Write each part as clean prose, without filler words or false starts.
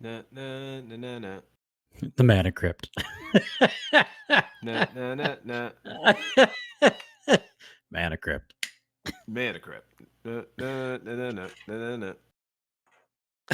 Na na na na na The Mana Crypt. na na na na. Mana Crypt. Mana Crypt. Na na na na na na na.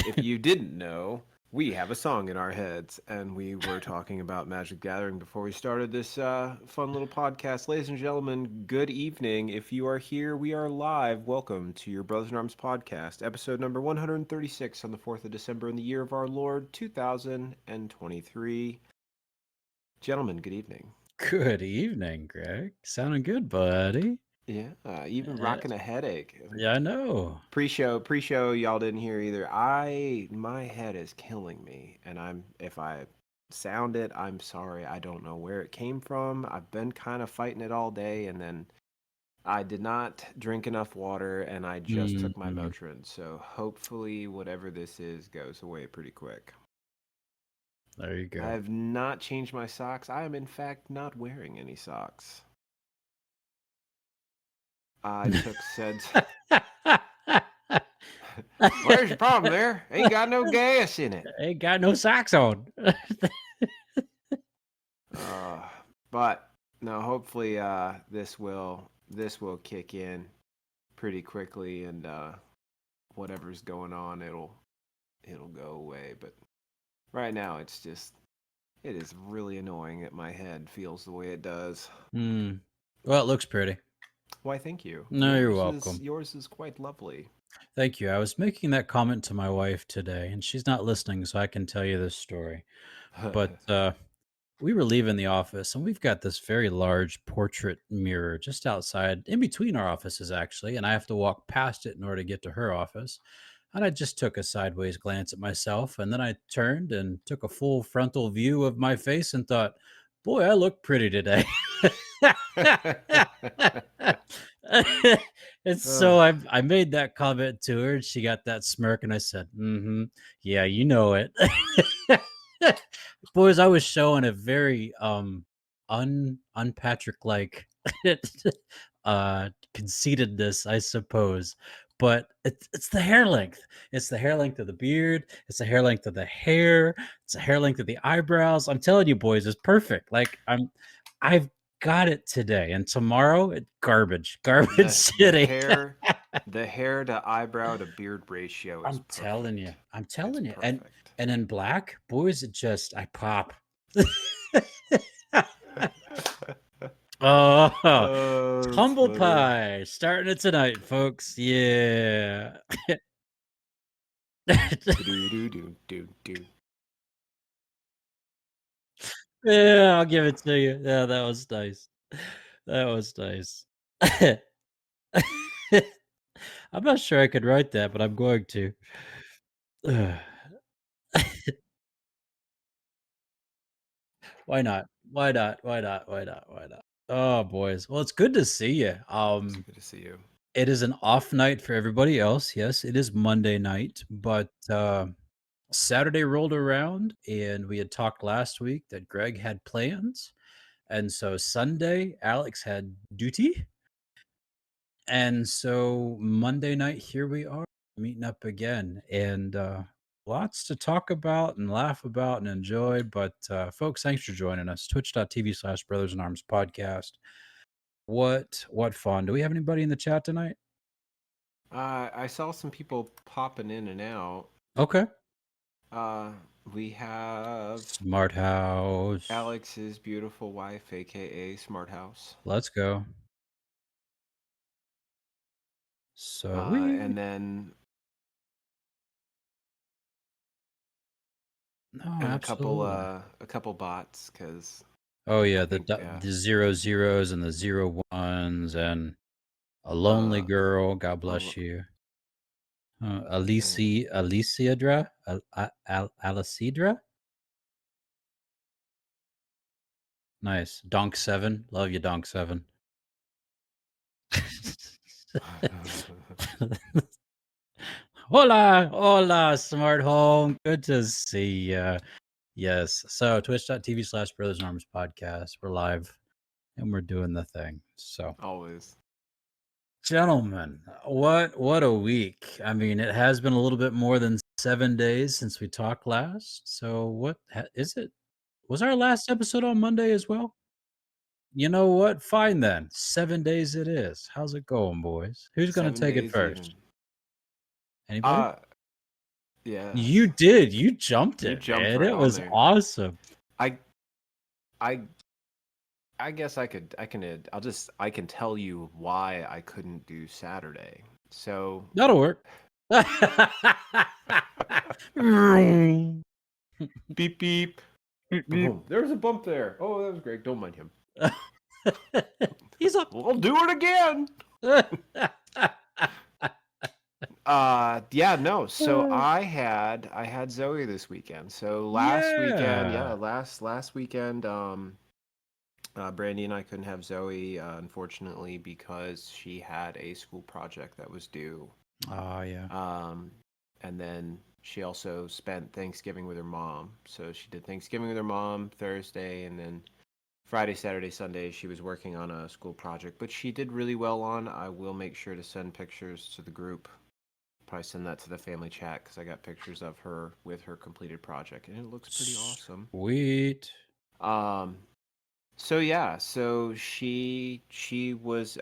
If you didn't know, we have a song in our heads, and we were talking about Magic the Gathering before we started this fun little podcast. Ladies and gentlemen, good evening. If you are here, we are live. Welcome to your Brothers in Arms podcast, episode number 136 on the 4th of December in the year of our Lord 2023. Gentlemen, good evening. Good evening, Greg. Sounding good, buddy. Yeah, even Uh, rocking a headache. yeah, I know. Pre-show, y'all didn't hear either. My head is killing me, and if I sound it, I'm sorry. I don't know where it came from. I've been kind of fighting it all day, and then I did not drink enough water, and I just took my Mm, Motrin. So hopefully, whatever this is goes away pretty quick. there you I go. have not changed my socks. I am in fact not wearing any socks. I took said. Where's your problem there? Ain't got no gas in it. Ain't got no socks on. Uh, but no, hopefully this will kick in pretty quickly, and whatever's going on, it'll go away. But right now it is really annoying that my head feels the way it does. Well, it looks pretty. Why, thank you. No, you're welcome. Yours is quite lovely. Thank you. I was making that comment to my wife today, and she's not listening, so I can tell you this story. But we were leaving the office, and we've got this very large portrait mirror just outside, in between our offices, actually. And I have to walk past it in order to get to her office. And I just took a sideways glance at myself, and then I turned and took a full frontal view of my face and thought, boy, I look pretty today. And so I made that comment to her, and she got that smirk, and I said, yeah, you know it. Boys, I was showing a very unpatrick like conceitedness, I suppose. But it's the hair length. It's the hair length of the beard. It's the hair length of the hair. It's the hair length of the eyebrows. I'm telling you, boys, it's perfect. Like I've got it today, and tomorrow it's garbage, garbage the the city. hair the hair to eyebrow to beard ratio is I'm telling you, perfect. I'm It's telling you, perfect. and in black, boys, it just I pop. Oh, Oh, that's humble funny. pie starting it tonight, folks. Yeah. Do do do do do. Yeah, I'll give it to you. Yeah, that was nice. That was nice. I'm not sure I could write that, but I'm going to. Why not? Why not? Why not? Why not? Why not? Oh, boys. Well, it's good to see you. It's good to see you. It is an off night for everybody else. Yes, it is Monday night, but Saturday rolled around and we had talked last week that Greg had plans. And so Sunday, Alex had duty. And so Monday night, here we are meeting up again. And lots to talk about and laugh about and enjoy. But folks, thanks for joining us. Twitch.tv/Brothers in Arms podcast. What fun. Do we have anybody in the chat tonight? I saw some people popping in and out. Okay. Uh, we have Smart house. Alex's beautiful wife, aka Smart House. Let's go. So we And then no, and absolutely. a couple bots, because Oh yeah, I think yeah. the 0 zeros and the 0 1s and a lonely Uh, girl. God a- bless you. and Aliciadra, Alicidra. Nice. Donk 7. Love you, Donk 7. Hola, hola, smart home. Good to see ya. Yes. So twitch.tv/Brothers in Arms podcast. We're live and we're doing the thing. So always. Gentlemen, what a week. I mean, it has been a little bit more than 7 days since we talked last. So is it? Was our last episode on Monday as well? You know what? Fine then. 7 days it is. How's it going, boys? Who's gonna Seven take it days even. first? Anybody? Uh You yes. did. You jumped You it, jumped man. right It on was there. awesome. I I I guess I can tell you why I couldn't do Saturday. So That'll work. beep beep. Boom. There was a bump there. Oh, that was great. Don't mind him. He's up. We'll do it again. Yeah, no. So I had Zoe this weekend. So last weekend, yeah, Yeah. last weekend, Brandy and I couldn't have Zoe, unfortunately, because she had a school project that was due. Oh, yeah. And then she also spent Thanksgiving with her mom. So she did Thanksgiving with her mom Thursday, and then Friday, Saturday, Sunday, she was working on a school project, but she did really well on. I will make sure to send pictures to the group. Probably send that to the family chat because I got pictures of her with her completed project, and it looks pretty awesome. Sweet. Um, so yeah, so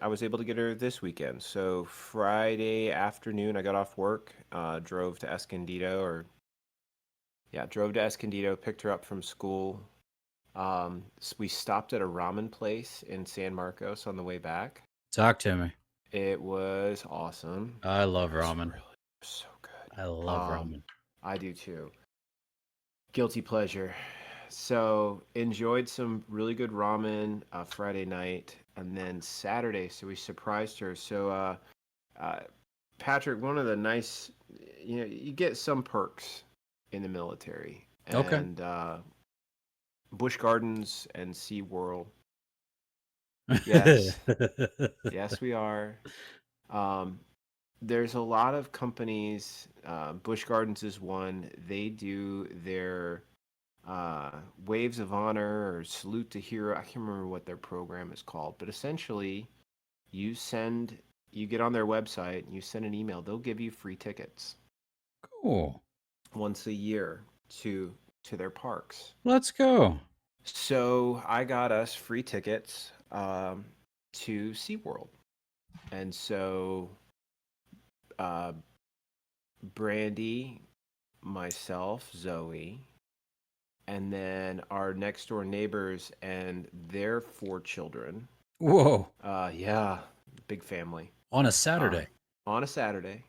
I was able to get her this weekend. So Friday afternoon, I got off work, drove to Escondido, drove to Escondido, picked her up from school. We stopped at a ramen place in San Marcos on the way back. Talk to me. It was awesome. I love It was ramen. really so good. I love ramen. I do too. Guilty pleasure. So enjoyed some really good ramen Friday night, and then Saturday. So we surprised her. So uh, Patrick, one of the nice, you get some perks in the military, Okay. and Busch Gardens and SeaWorld. Yes, yes, we are. Um, there's a lot of companies. Busch Gardens is one. They do their uh, Waves of Honor or Salute to Hero. I can't remember what their program is called, but essentially, you send, you get on their website, you send an email. They'll give you free tickets Cool. once a year to their parks. Let's go. So I got us free tickets to SeaWorld, and so uh, Brandy, myself, Zoe, and then our next door neighbors and their 4 children. Whoa. Yeah, big family. On a Uh, Saturday. on a Saturday,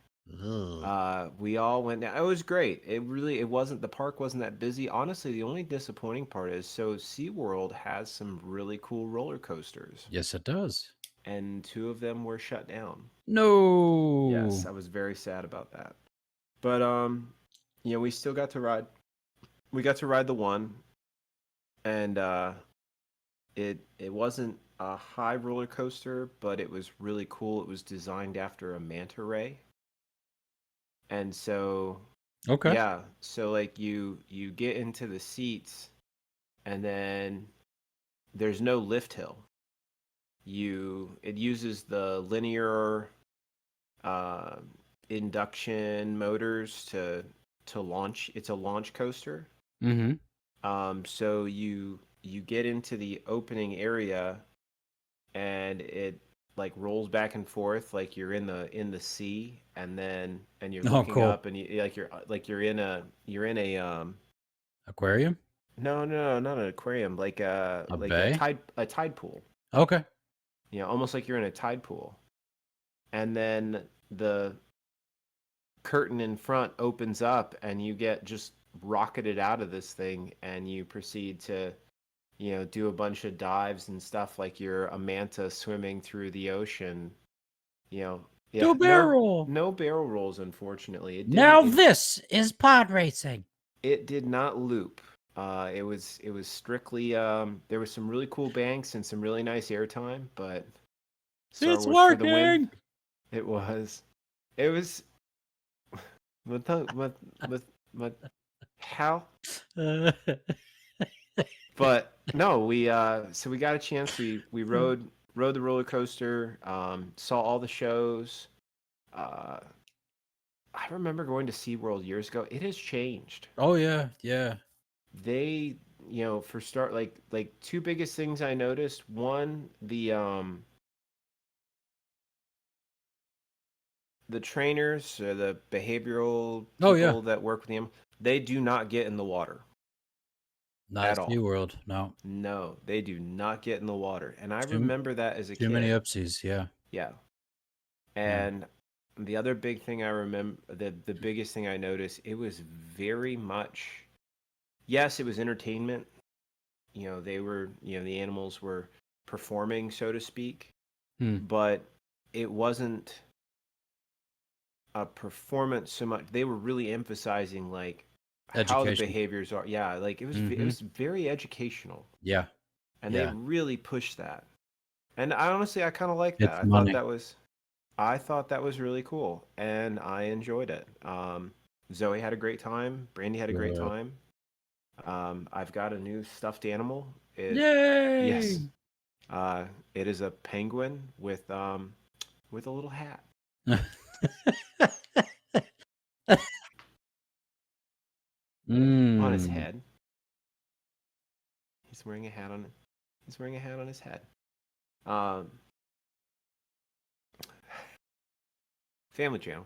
Ugh. we all went down. It was great. It wasn't, the park wasn't that busy. Honestly, the only disappointing part is so SeaWorld has some really cool roller coasters, Yes, it does. and 2 of them were shut down. Yes, No. I was very sad about that. But we still got to ride. We got to ride the one, and it wasn't a high roller coaster, but it was really cool. It was designed after a manta ray, and so Okay. yeah, so like you get into the seats, and then there's no lift hill. It uses the linear uh, induction motors to launch. It's a launch coaster. Mm-hmm. So you get into the opening area, and it like rolls back and forth like you're in the sea, and you're Oh, looking cool. up, and you're in a Aquarium? no, no, not an aquarium, like a A like a bay? tide pool. Okay. Almost like you're in a tide pool. And then the curtain in front opens up, and you get just rocketed out of this thing, and you proceed to do a bunch of dives and stuff like you're a manta swimming through the ocean. Do Yeah, a barrel. no barrel rolls, unfortunately. Now this is pod racing. It did not loop. It was strictly there was some really cool banks and some really nice airtime, but Star It's Wars for the win. working. It was it was what how but no, we got a chance. We rode rode the roller coaster, saw all the shows. Uh, I remember going to SeaWorld years ago. It has changed. Oh yeah, yeah. They, for start like two biggest things I noticed. One, the trainers or the behavioral Oh yeah. people that work with them, they do not get in the water Not at at all. SeaWorld. No. No, they do not get in the water. And I Too remember that as a too many kid. upsies. Yeah. Yeah. Yeah. And the other big thing I remember, the biggest thing I noticed, it was very much, yes, it was entertainment. They were, the animals were performing, so to speak, Hmm. but it wasn't a performance so much. They were really emphasizing like how the Education. behaviors are. Yeah, like it Mm-hmm. was very educational, Yeah. and they Yeah. really pushed that. And I honestly, I kind of like that. It's money. I thought that was really cool, and I enjoyed it. Zoe had a great time. Brandy had a great Good. time. I've got a new stuffed animal. Yay! Yes, it is a penguin with a little hat on his Mm. head. He's wearing a hat on. He's wearing a hat on his head. Um, Family Channel.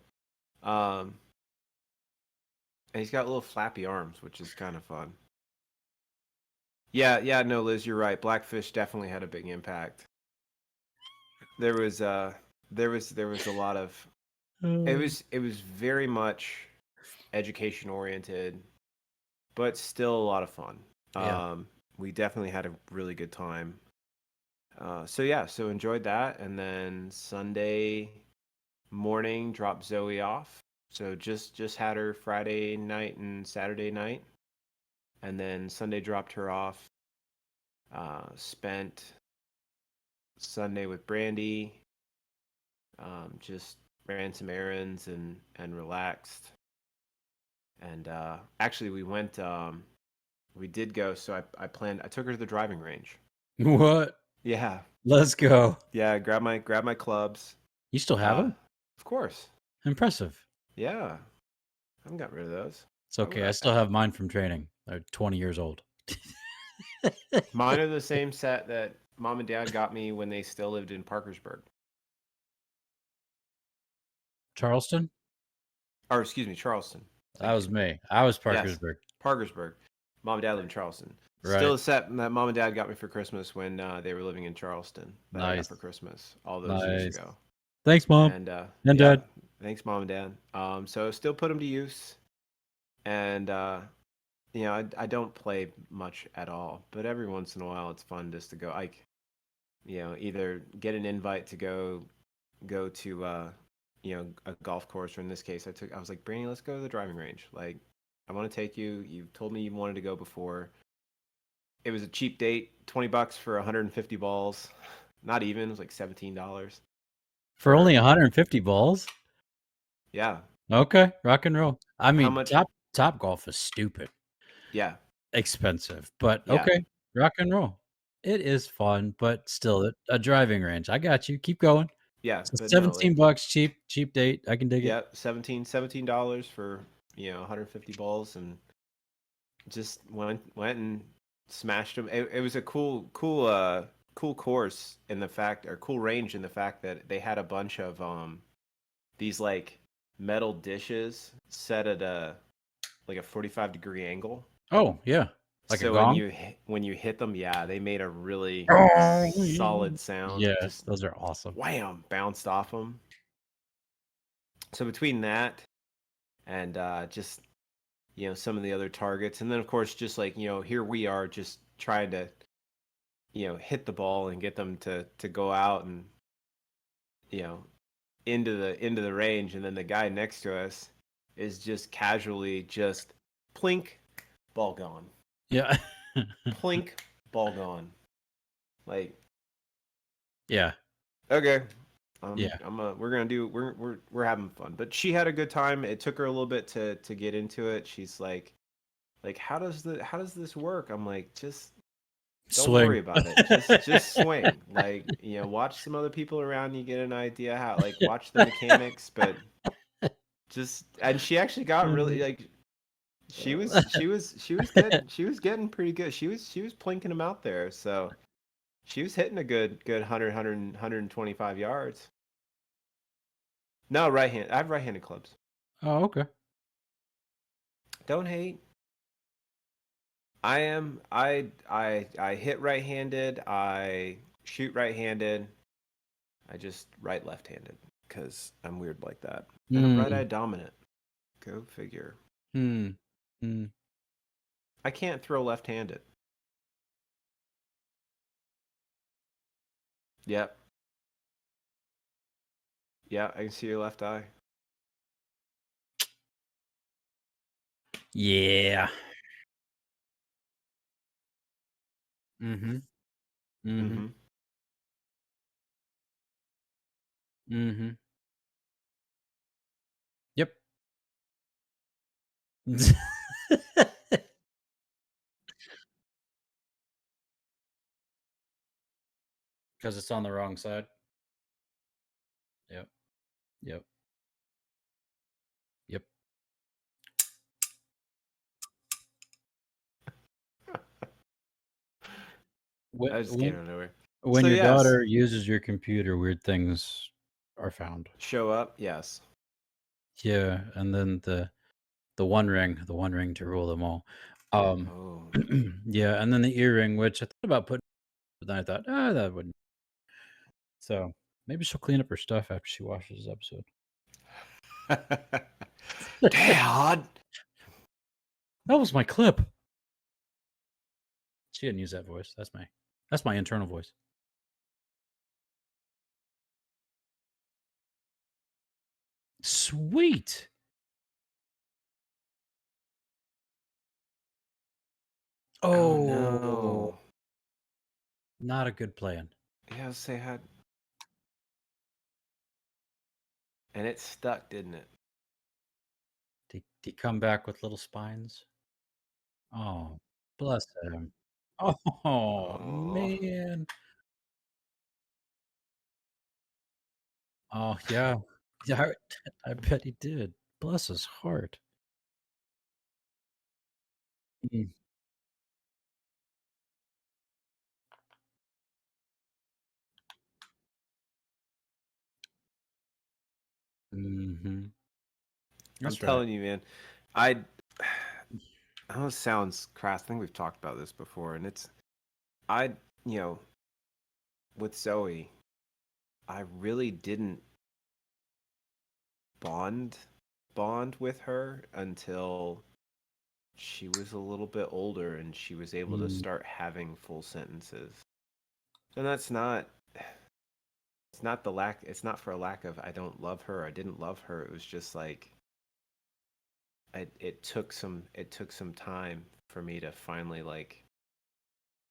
Um, and he's got little flappy arms, which is kind of fun. Yeah, yeah, no, Liz, you're right. Blackfish definitely had a big impact. There was there was a lot of it was very much education oriented, but still a lot of fun. Yeah. We definitely had a really good time. So yeah, so enjoyed that, and then Sunday morning dropped Zoe off. So just had her Friday night and Saturday night, and then Sunday dropped her off. Spent Sunday with Brandy. Just ran some errands and relaxed. And actually, we did go. So I planned. I took her to the driving range. What? Yeah, Let's go. yeah. Grab my clubs. You still have Uh, them? of course. Impressive. Yeah, I haven't got rid of those. It's Why would okay. I still have mine from training. They're 20 years old. Mine are the same set that mom and dad got me when they still lived in Parkersburg. Charleston? Or excuse me, Charleston. That Thank you. was me. I was Yes, Parkersburg. Parkersburg. Mom and dad live in Charleston. Still Right. a set that mom and dad got me for Christmas when they were living in Charleston that I got for Nice. Christmas all those years Nice. ago. Thanks, Mom And and yeah, Dad. thanks, mom and dad. So still put them to use, and I don't play much at all, but every once in a while it's fun just to go. Like, either get an invite to go to a golf course, or in this case I was like, Brandy, let's go to the driving range. Like, I want to take you. You told me you wanted to go before. It was a cheap date, $20 for 150 balls. Not even, it was like $17 For only for 150 balls? yeah. Okay, rock and roll. I How mean, much? top golf is stupid Yeah. expensive, but Yeah. okay, rock and roll. It is fun, but still a driving range. I got you. Keep going. Yeah, So but no, 17 like, bucks, cheap date. I can dig it. yeah, $17 for 150 balls, and just went and smashed them. It was a cool course in the fact, or cool range in the fact that they had a bunch of these like metal dishes set at a like a 45-degree angle. Oh, yeah. Like a So gong? when you hit them, yeah, they made a really Oh, solid sound. yeah, Just those are awesome. wham, bounced off them. So between that and just some of the other targets, and then of course just like here we are just trying to hit the ball and get them to go out and you know into the range, and then the guy next to us is just casually just plink, ball gone, Yeah. plink, ball gone. Like, Yeah. okay, Yeah. we're gonna do we're having fun. But she had a good time. It took her a little bit to get into it. She's like how does this work? I'm like, just Don't worry Swing. about it. Just swing. Like, watch some other people around you, get an idea how, like, watch the mechanics, but just and she actually got really like she was getting pretty good. She was plinking them out there. So she was hitting a good 125 yards. No, right hand. I have right-handed clubs. Oh, okay. Don't hate. I hit right-handed. I shoot right-handed. I just write left-handed because I'm weird like that. And I'm right-eye Hmm. dominant. Go figure. Hmm. Hmm. I can't throw left-handed. Yep. Yeah, I can see your left eye. Yeah. Mm-hmm. Mm-hmm. Mm-hmm. Mm-hmm. Yep. Because it's on the wrong side. Yep. Yep. Yep. When I just came when out of nowhere. when So your yes, daughter uses your computer, weird things are found. show up. Yes. Yeah, and then the one ring to rule them all. Um, Oh. yeah, and then the earring, which I thought about putting, but then I thought, that wouldn't. So maybe she'll clean up her stuff after she watches this episode. Dad. That was my clip. She didn't use that voice. That's my internal voice. Sweet. Oh Oh, no. not a good plan. Yeah, say had, and it stuck, didn't it? Did he come back with little spines? Oh, bless him. Oh, Oh. man. Oh, yeah. Yeah, I bet he did. Bless his heart. Mm, mhm. I'm That's right. telling you, man. I. I know it sounds crass. I think we've talked about this before, and I, you know, with Zoe, I really didn't bond bond with her until she was a little bit older and she was able to Mm, start having full sentences. And that's not it's not the lack it's not for a lack of I don't love her, I didn't love her. It was just like it took some time for me to finally like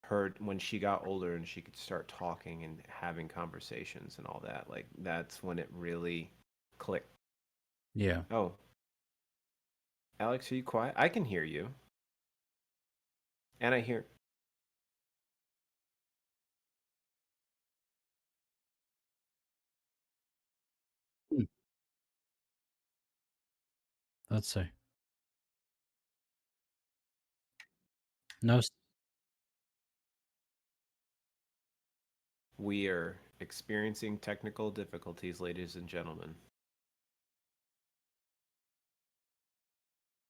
her when she got older and she could start talking and having conversations and all that. Like that's when it really clicked. yeah. Oh, Alex, are you quiet? I can hear you. And I hear Mm, let's see. No, we are experiencing technical difficulties, ladies and gentlemen.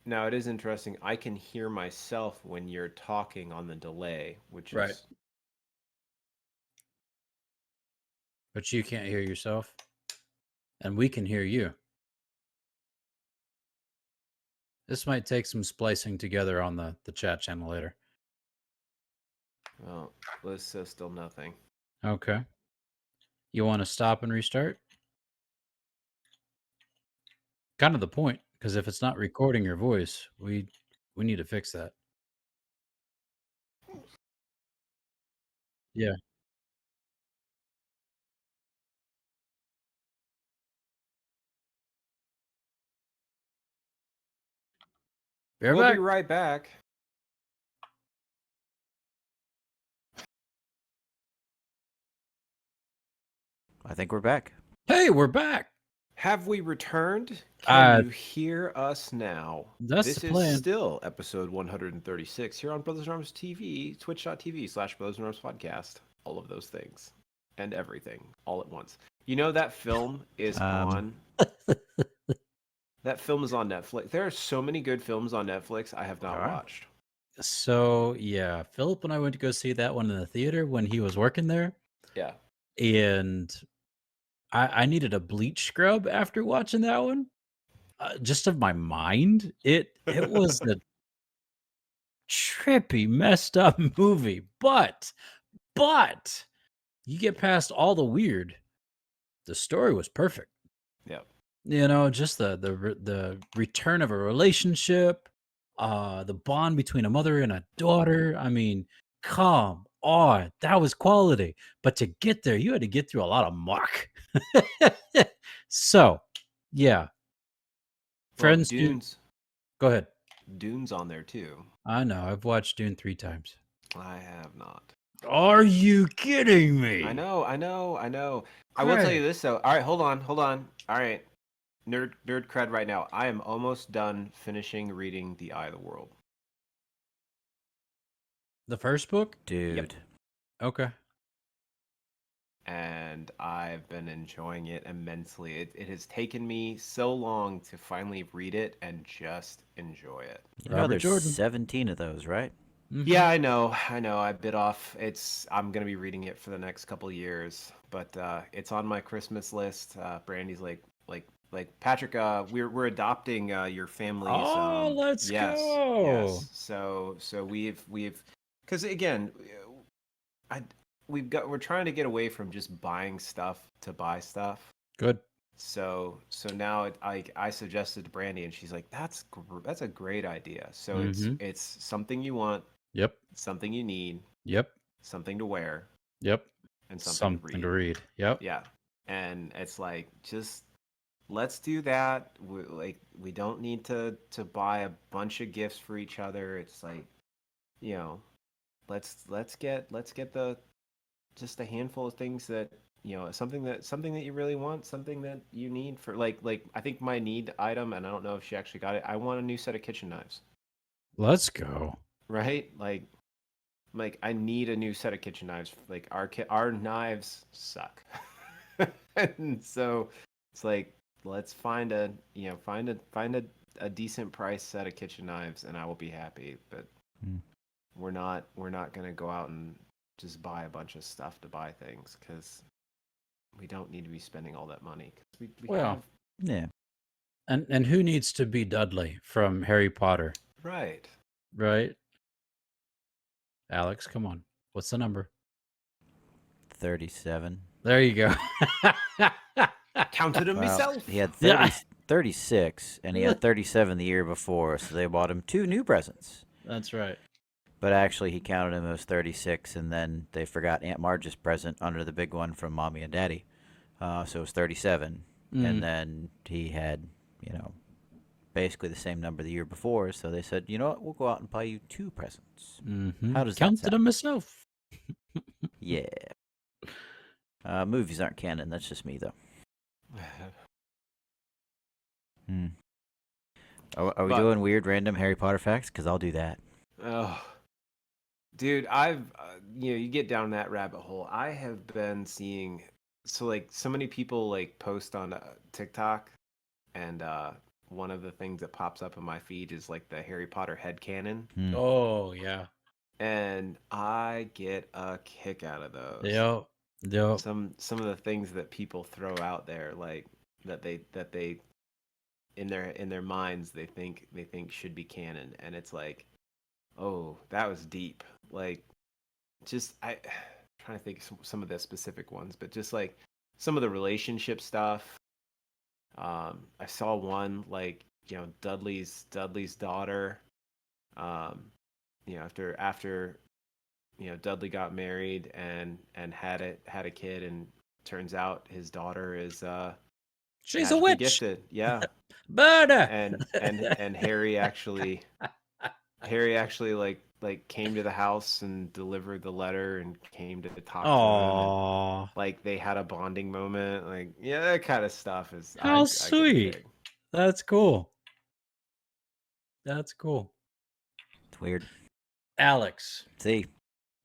Now, it is interesting. I can hear myself when you're talking on the delay, which right. is But you can't hear yourself, and we can hear you. This might take some splicing together on the chat channel later. well, Liz says still nothing. Okay. You want to stop and restart? Kind of the point, because if it's not recording your voice, we need to fix that. Yeah. Bear We'll be back. right back. I think we're back. Hey, we're back. Have we returned? Can Uh, you hear us now? That's This the is plan. still episode 136 here on Brothers in Arms TV, twitch.tv/Brothers in Arms podcast. All of those things and everything all at once. You know that film is on. That film is on Netflix. There are so many good films on Netflix I have not All right. watched. So yeah, Philip and I went to go see that one in the theater when he was working there, Yeah. and I needed a bleach scrub after watching that one. Just of my mind, it was a trippy, messed up movie, but you get past all the weird. The story was perfect. Yep. You know, just the return of a relationship, the bond between a mother and a daughter. I mean, come on, that was quality. But to get there, you had to get through a lot of muck. So, yeah, Well, friends. Go ahead. Dune's on there too. I know. I've watched Dune 3 times. I have not. Are you kidding me? I know. I will tell you this though. All right, hold on. All right, nerd cred right now. I am almost done finishing reading The Eye of the World. The first book? Dude. Yep. Okay. And I've been enjoying it immensely. It has taken me so long to finally read it and just enjoy it. You know, Robert there's Jordan. 17 of those, right? Mm-hmm. Yeah, I know. I bit off. I'm gonna be reading it for the next couple years, but it's on my Christmas list. Brandy's like Patrick. We're adopting your family's. Oh, let's go. Yes. So we've because again, I we're trying to get away from just buying stuff to buy stuff. Good. So now I suggested to Brandy, and she's like, that's a great idea. So Mhm. it's something you want. Yep. Something you need, Yep. something to wear, Yep. and something to read. Yep. Yeah. And it's like, just let's do that. We don't need to buy a bunch of gifts for each other. It's like, you know, let's get the just a handful of things that, something that you really want, something that you need for like I think my need item, and I don't know if she actually got it. I want a new set of kitchen knives. Let's go. Right? Like I need a new set of kitchen knives. Like our knives suck, and so it's like, let's find a decent price set of kitchen knives, and I will be happy. But we're not gonna go out and just buy a bunch of stuff to buy things, because we don't need to be spending all that money. We Well, have... Yeah. And who needs to be Dudley from Harry Potter? Right. Alex, come on. What's the number? 37. There you go. Counted him myself. He had 36, and he had 37 the year before, so they bought him 2 new presents. That's right. But actually, he counted him as 36, and then they forgot Aunt Marge's present under the big one from Mommy and Daddy. So it was 37. And then he had, basically the same number the year before, so they said, you know what, we'll go out and buy you 2 presents. Mm-hmm. How does that Counted sound? him myself. Yeah. Movies aren't canon, that's just me, though. Are we doing weird random Harry Potter facts? Because I'll do that. Oh, dude, I've you get down that rabbit hole. I have been seeing so many people like post on TikTok, and one of the things that pops up in my feed is like the Harry Potter headcanon. Oh, yeah. And I get a kick out of those. Yep. Some of the things that people throw out there, like that they in their minds they think should be canon, and it's like, oh, that was deep. Like, just I'm trying to think of some of the specific ones, but just like some of the relationship stuff. I saw one, like, Dudley's daughter. After Dudley got married and had a kid, and turns out his daughter is She's a magically witch. gifted. Yeah. Murder. And Harry actually like like came to the house and delivered the letter and came to talk to him, and Oh, like they had a bonding moment. Like, yeah, that kind of stuff is how I get a sweet. dig. That's cool. That's cool. It's weird. Alex, See,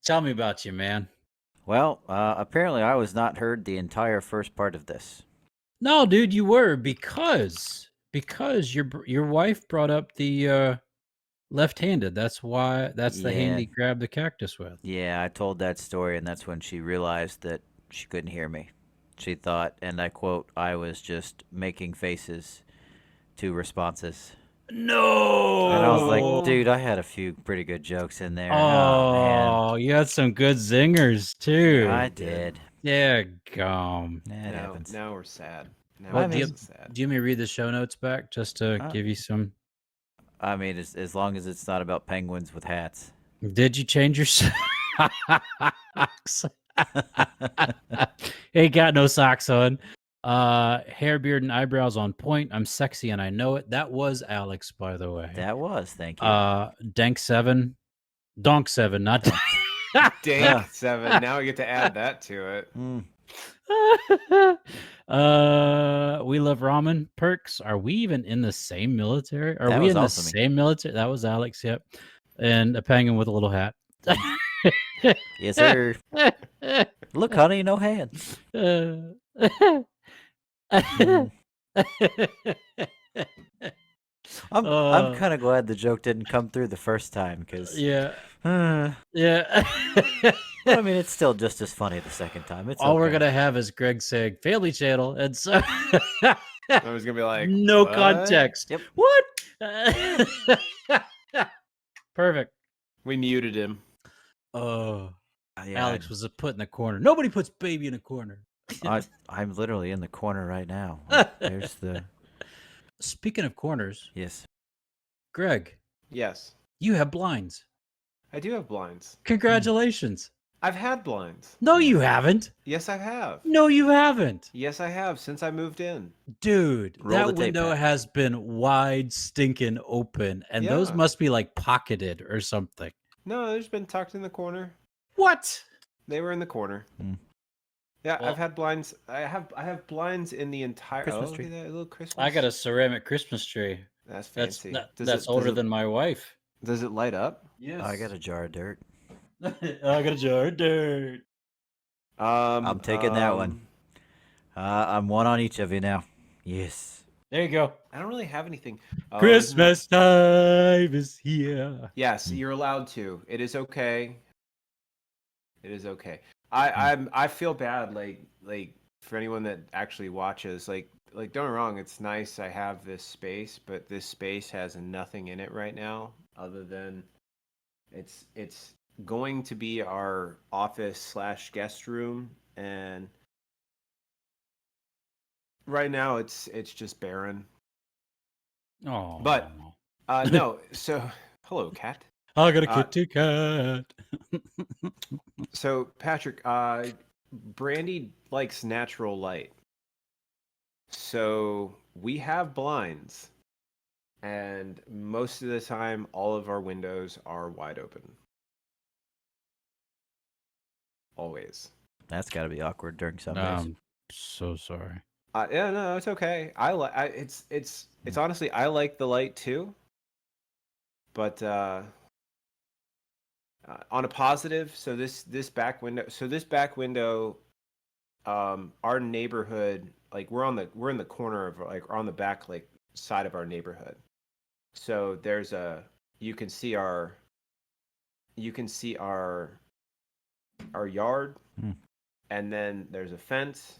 tell me about you, man. well, apparently I was not heard the entire first part of this. No, dude, you were because your wife brought up the left-handed. That's the hand Yeah, he grabbed the cactus with. yeah, I told that story, and that's when she realized that she couldn't hear me. She thought, and I quote, I was just making faces to responses. And I was like, No. dude, I had a few pretty good jokes in there. Oh, man. Oh, you had some good zingers too. I you did. did. Yeah, gum. That Now, happens. now we're sad. Now Well, I we're do you, mean, so sad. do you want me to read the show notes back just to Uh, give you some? I mean, as long as it's not about penguins with hats. Did you change your socks? Ain't got no socks on. Hair, beard, and eyebrows on point. I'm sexy and I know it. That was Alex, by the way. That was, thank you. Donk 7, not Dank 7. Now we get to add that to it. Mm, We love ramen. Perks. Are we even in the same military? Are That we was in the also me. same military? That was Alex. Yep. And a penguin with a little hat. yes, sir. Look, honey, no hands. Mm. I'm kind of glad the joke didn't come through the first time because, Yeah. I Yeah. mean, it's still just as funny the second time. It's All we're okay. gonna have is Greg saying Family Channel, and so I was gonna be like, no what? context. Yep. What? Perfect. We muted him. Oh, Yeah, Alex was put in the corner. Nobody puts baby in a corner. I'm literally in the corner right now. There's the Speaking of corners, yes. Greg, Yes, you have blinds. I do have blinds. Congratulations. I've had blinds. No, you haven't. Yes, I have. No, you haven't. Yes, I have since I moved in. Dude, Roll the that tape window back. has been wide stinking open, and those Yeah. must be like pocketed or something. No, there's been tucked in the corner. What? They were in the corner. Hmm. Yeah, Well- I've had blinds. I have blinds in the entire Christmas look tree. at that little Christmas. I got a ceramic Christmas tree. That's That's fancy. that's older than my wife. Does it light up? Yes. I got a jar of dirt. I got a jar of dirt. I'm taking that one. I'm one on each of you now. Yes. There you go. I don't really have anything. Christmas time is here. Yes, you're allowed to. It is okay. It is okay. I feel bad like for anyone that actually watches, like don't get me wrong, it's nice I have this space, but this space has nothing in it right now other than it's going to be our office / guest room, and right now it's just barren. Oh. But no, so hello cat. I got a kitty cat. So Patrick, Brandy likes natural light. So we have blinds, and most of the time all of our windows are wide open. Always. That's got to be awkward during some days. I'm so sorry. Yeah, no, it's okay. It's honestly, I like the light too. But on a positive, so this back window, our neighborhood, like we're in the corner of like on the back like side of our neighborhood. So there's you can see our yard, and then there's a fence,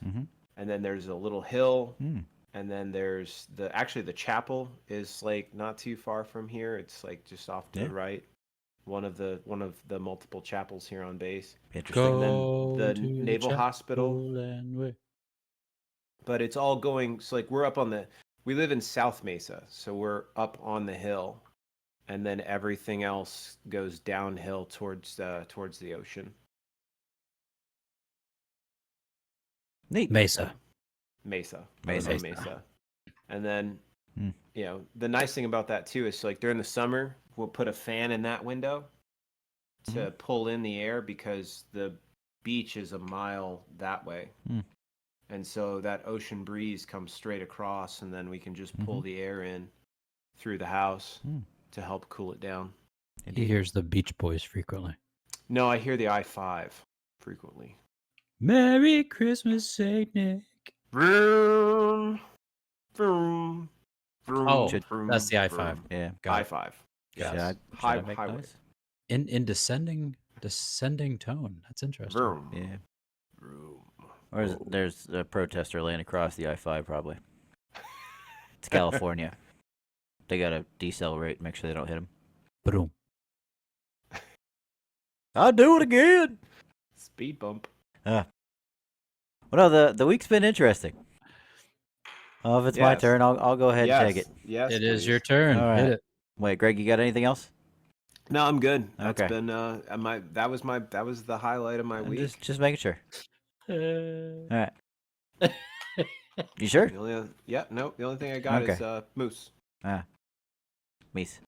and then there's a little hill, and then there's the chapel is like not too far from here. It's like just off to the right. One of the multiple chapels here on base. Interesting. And Go then the to naval hospital. and But it's all going, so like we're up on we live in South Mesa, so we're up on the hill, and then everything else goes downhill towards the ocean. Neat. Mesa. Mesa. Mesa. Mesa. And then the nice thing about that too is like during the summer we'll put a fan in that window, to pull in the air because the beach is a mile that way. And so that ocean breeze comes straight across, and then we can just pull the air in through the house to help cool it down. He hears the Beach Boys frequently. No, I hear the I-5 frequently. Merry Christmas, Saint Nick. Vroom, vroom, vroom, Oh, vroom, that's the I-5. vroom. Yeah. Got it. I-5. Should Yes. I make highway. noise? In descending tone. That's interesting. Vroom. Yeah. Vroom. Or there's a protester laying across the I-5 probably. It's California. They gotta decelerate, make sure they don't hit him. Boom. I'll do it again. Speed bump. Well, no, the week's been interesting. Oh, if it's my Yes. turn, I'll go ahead and take it. Yes, It is please. your turn. All right. Hit it. Wait, Greg, you got anything else? No, I'm good. That's Okay. been that was the highlight of my I'm week. just making sure. All right. You sure? The only thing I got Okay. is moose. Meese.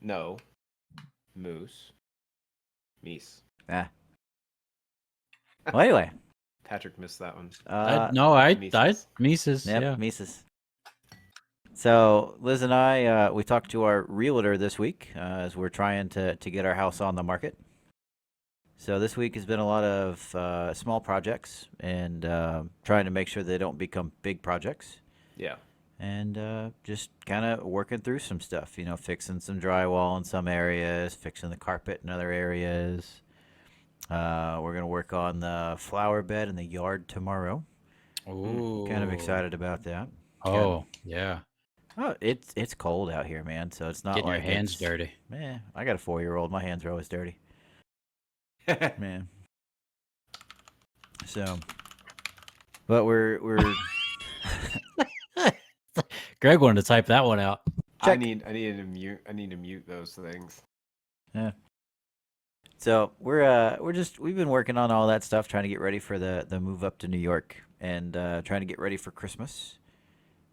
No. Moose. Meese. Well, anyway. Patrick missed that one. Mises. Yep, Yeah. Mises. So Liz and I, we talked to our realtor this week as we're trying to get our house on the market. So this week has been a lot of small projects and trying to make sure they don't become big projects. Yeah. And just kind of working through some stuff, fixing some drywall in some areas, fixing the carpet in other areas. We're going to work on the flower bed in the yard tomorrow. Ooh. Kind of excited about that. Oh, yeah. Oh, it's cold out here, man. So it's not Getting like your hands it's- dirty. Man, I got a 4-year-old. My hands are always dirty, man. So, but we're Greg wanted to type that one out. I Check. need to mute those things. yeah. So we've been working on all that stuff, trying to get ready for the move up to New York and trying to get ready for Christmas.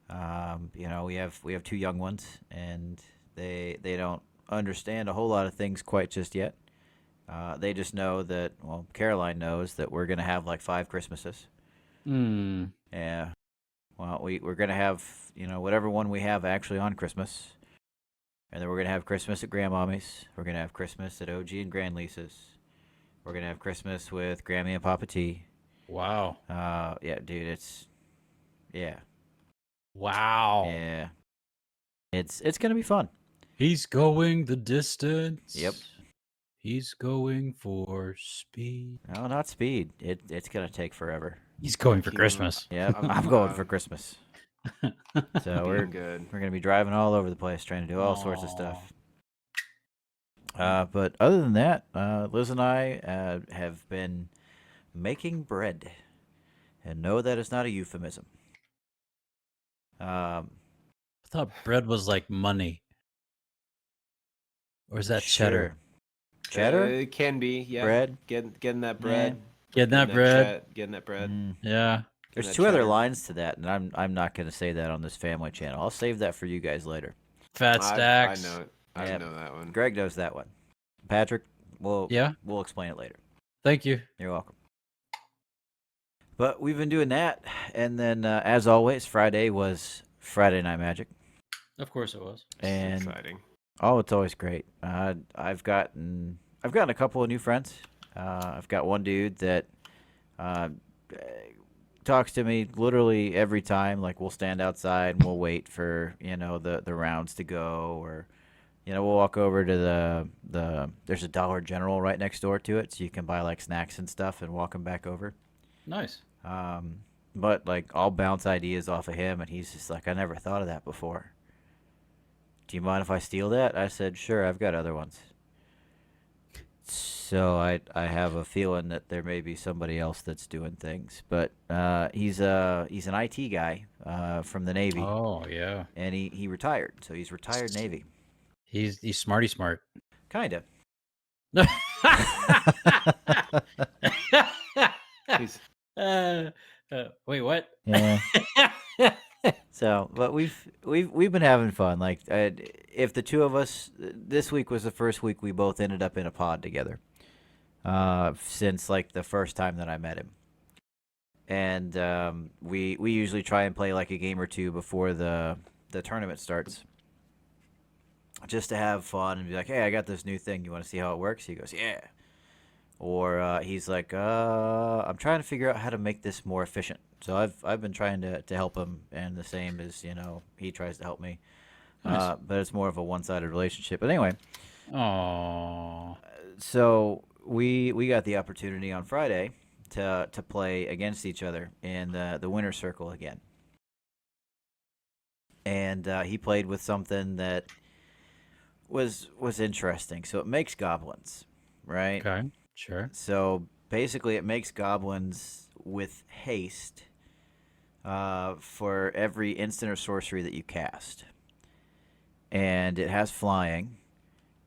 We have 2 young ones, and they don't understand a whole lot of things quite just yet. They just know that, well, Caroline knows that we're gonna have like 5 Christmases. Yeah. Well, we're gonna have whatever one we have actually on Christmas, and then we're gonna have Christmas at Grandmommy's. We're gonna have Christmas at OG and Grand Lisa's. We're gonna have Christmas with Grammy and Papa T. Wow. Yeah, dude, yeah. Wow. Yeah. It's gonna be fun. He's going the distance. Yep. He's going for speed. No, not speed. It's gonna take forever. He's going for Keep him- Christmas. Yeah, I'm going for Christmas. So Being we're good. gonna be driving all over the place, trying to do all sorts of stuff. But other than that, Liz and I have been making bread, and no, that is not a euphemism. I thought bread was like money. Or is that cheddar? Cheddar? It can be, yeah. Bread? Getting that bread. Getting that bread. Getting that bread. Mm. Yeah. There's that 2 other cheddar. lines to that, and I'm not going to say that on this family channel. I'll save that for you guys later. Fat stacks. I know it. I Yep. know that one. Greg knows that one. Patrick, we'll explain it later. Thank you. You're welcome. But we've been doing that, and then as always, Friday was Friday Night Magic, Of course it was. and Exciting. oh, it's always great. I've gotten a couple of new friends. I've got one dude that talks to me literally every time. Like, we'll stand outside and we'll wait for the rounds to go, or we'll walk over to there's a Dollar General right next door to it, so you can buy like snacks and stuff and walk them back over. Nice. But like, I'll bounce ideas off of him, and he's just like, I never thought of that before. Do you mind if I steal that? I said, sure, I've got other ones. So I have a feeling that there may be somebody else that's doing things, but he's an IT guy from the Navy, Oh, yeah. and he retired, so he's retired Navy, He's smarty smart. kinda. He's, Wait, what? Yeah. So, but we've been having fun. Like, if the two of us, this week was the first week we both ended up in a pod together. Since like the first time that I met him. And we usually try and play like a game or two before the tournament starts, just to have fun and be like, hey, I got this new thing. You want to see how it works? He goes, yeah. Or he's like, I'm trying to figure out how to make this more efficient. So I've been trying to help him, and the same as he tries to help me. Nice. But it's more of a one-sided relationship. But anyway, Aww. so we got the opportunity on Friday to play against each other in the winner's circle again. And he played with something that was interesting. So it makes goblins, right? Okay. Sure. So basically, it makes goblins with haste for every instant or sorcery that you cast. And it has flying,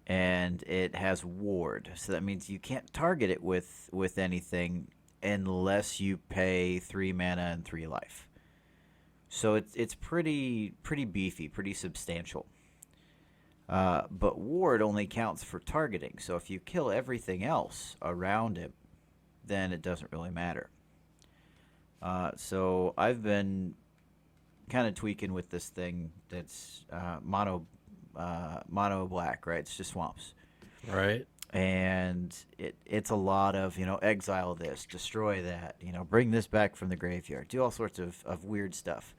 and it has ward. So that means you can't target it with anything unless you pay 3 mana and 3 life. So it's pretty beefy, pretty substantial. But ward only counts for targeting. So if you kill everything else around it, then it doesn't really matter. So I've been kind of tweaking with this thing that's mono black, right? It's just swamps. Right. And it's a lot of, exile this, destroy that, bring this back from the graveyard, do all sorts of weird stuff.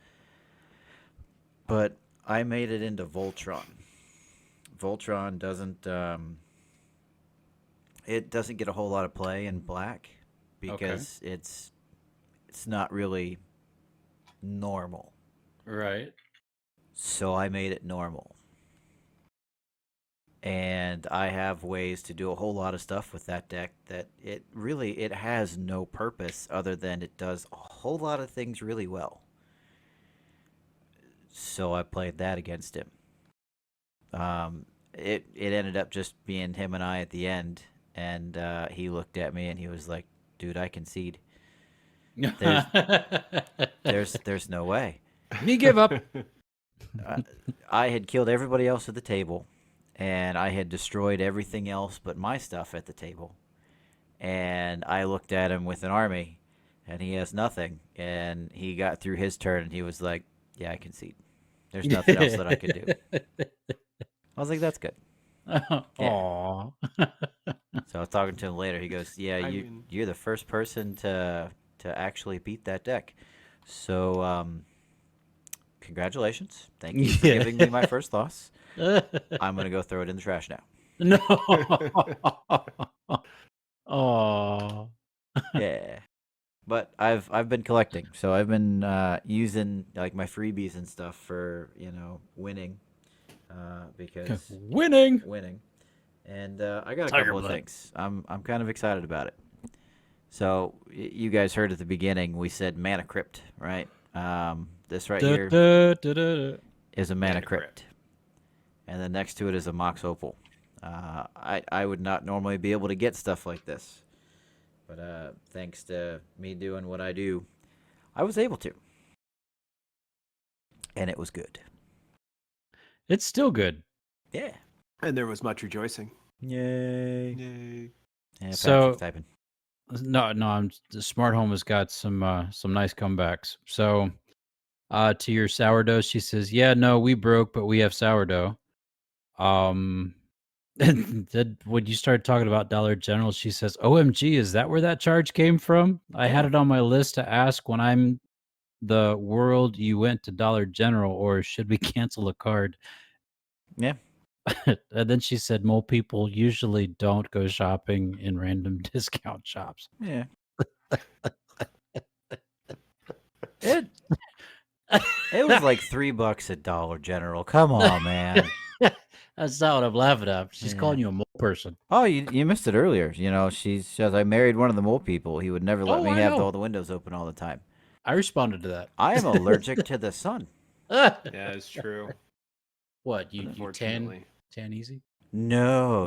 But I made it into Voltron. Voltron doesn't get a whole lot of play in black because it's not really normal. Right. So I made it normal. And I have ways to do a whole lot of stuff with that deck that it has no purpose other than it does a whole lot of things really well. So I played that against him. It ended up just being him and I at the end, and he looked at me and he was like, "Dude, I concede. There's no way." Me give up. I had killed everybody else at the table, and I had destroyed everything else but my stuff at the table. And I looked at him with an army, and he has nothing. And he got through his turn, and he was like, "Yeah, I concede. There's nothing else that I could do." I was like, "That's good." Aww. So I was talking to him later. He goes, "Yeah, you're the first person to actually beat that deck. So congratulations. Thank you for giving me my first loss. I'm gonna go throw it in the trash now." No. Aww. Yeah. But I've been collecting, so I've been using like my freebies and stuff for winning, because Winning. and I got a couple of things. I'm kind of excited about it. So you guys heard at the beginning we said Mana Crypt, right? This right here is a Mana Crypt, and then next to it is a Mox Opal. I would not normally be able to get stuff like this. But thanks to me doing what I do, I was able to. And it was good. It's still good. Yeah. And there was much rejoicing. Yay. Yay. Yeah, So- Patrick's typing. No. The Smart Home has got some nice comebacks. So, to your sourdough, she says, "Yeah, no, we broke, but we have sourdough." And then when you started talking about Dollar General, she says, "OMG, is that where that charge came from? I had it on my list to ask when I'm the world you went to Dollar General, or should we cancel a card?" Yeah. And then she said, "Mole people usually don't go shopping in random discount shops." Yeah. It was like $3 at Dollar General. Come on, man. That's not what I'm laughing at. She's Yeah. calling you a mole person. Oh, you missed it earlier. She says, "I married one of the mole people. He would never let Oh, me I have know. all the windows open all the time. I responded to that. I am allergic to the sun." Yeah, it's true. What, you tan Unfortunately. easy? No.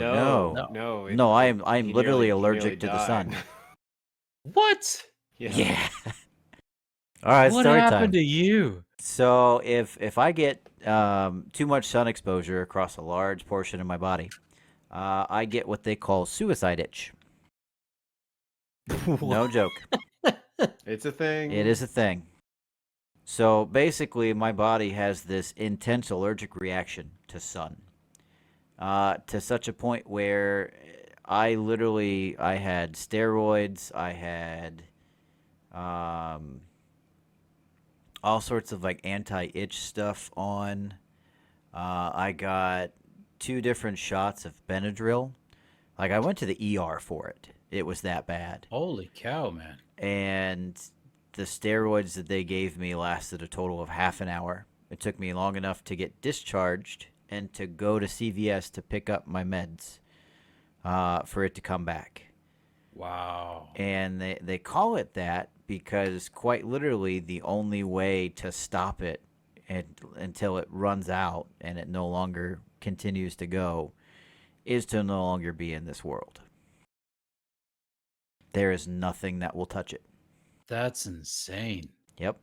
No, I am he literally nearly allergic to the sun. died. What? Yeah. Yeah. All right, What story happened time. to you? So if I get too much sun exposure across a large portion of my body, I get what they call suicide itch. No joke. It's a thing. It is a thing. So basically, my body has this intense allergic reaction to sun, to such a point where I had steroids, I had all sorts of like anti-itch stuff on. I got 2 different shots of Benadryl. Like I went to the ER for it. It was that bad. Holy cow, man. And the steroids that they gave me lasted a total of half an hour. It took me long enough to get discharged and to go to CVS to pick up my meds for it to come back. Wow. And they call it that because quite literally the only way to stop it until it runs out and it no longer continues to go is to no longer be in this world. There is nothing that will touch it. That's insane. Yep.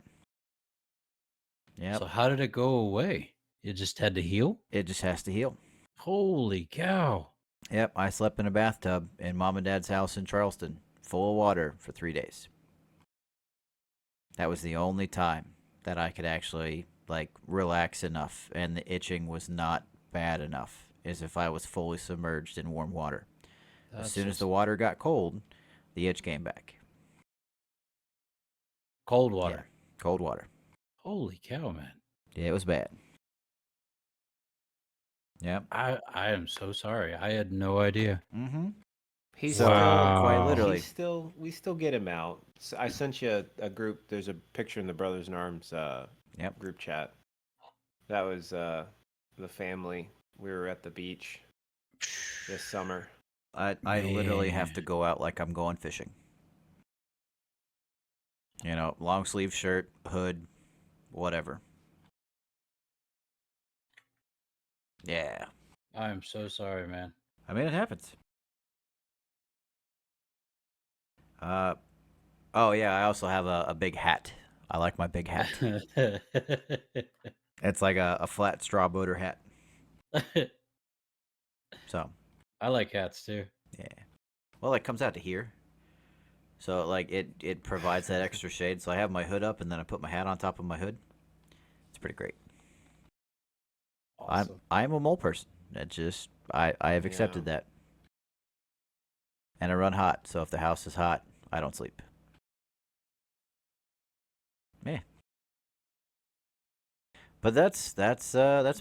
Yep. So how did it go away? It just had to heal? It just has to heal. Holy cow. Yep. I slept in a bathtub in Mom and Dad's house in Charleston, full of water for 3 days. That was the only time that I could actually like relax enough and the itching was not bad enough as if I was fully submerged in warm water. As soon as the water got cold, the itch came back. Cold water. Yeah, cold water. Holy cow, man. Yeah, it was bad. Yep. I am so sorry. I had no idea. Mm-hmm. He's So, Wow. quite literally. we still get him out. So I sent you a group. There's a picture in the Brothers in Arms group chat. That was the family. We were at the beach this summer. I literally have Man. to go out like I'm going fishing. You know, long sleeve shirt, hood, whatever. Yeah. I am so sorry, man. I mean, it happens. Oh yeah, I also have a big hat. I like my big hat. It's like a flat straw boater hat. So, I like hats too. yeah. Well, it comes out to here. So, like, it provides that extra shade. So I have my hood up, and then I put my hat on top of my hood. It's pretty great. Awesome. I'm a mole person. It just I have accepted that. And I run hot, so if the house is hot, I don't sleep. Yeah. But that's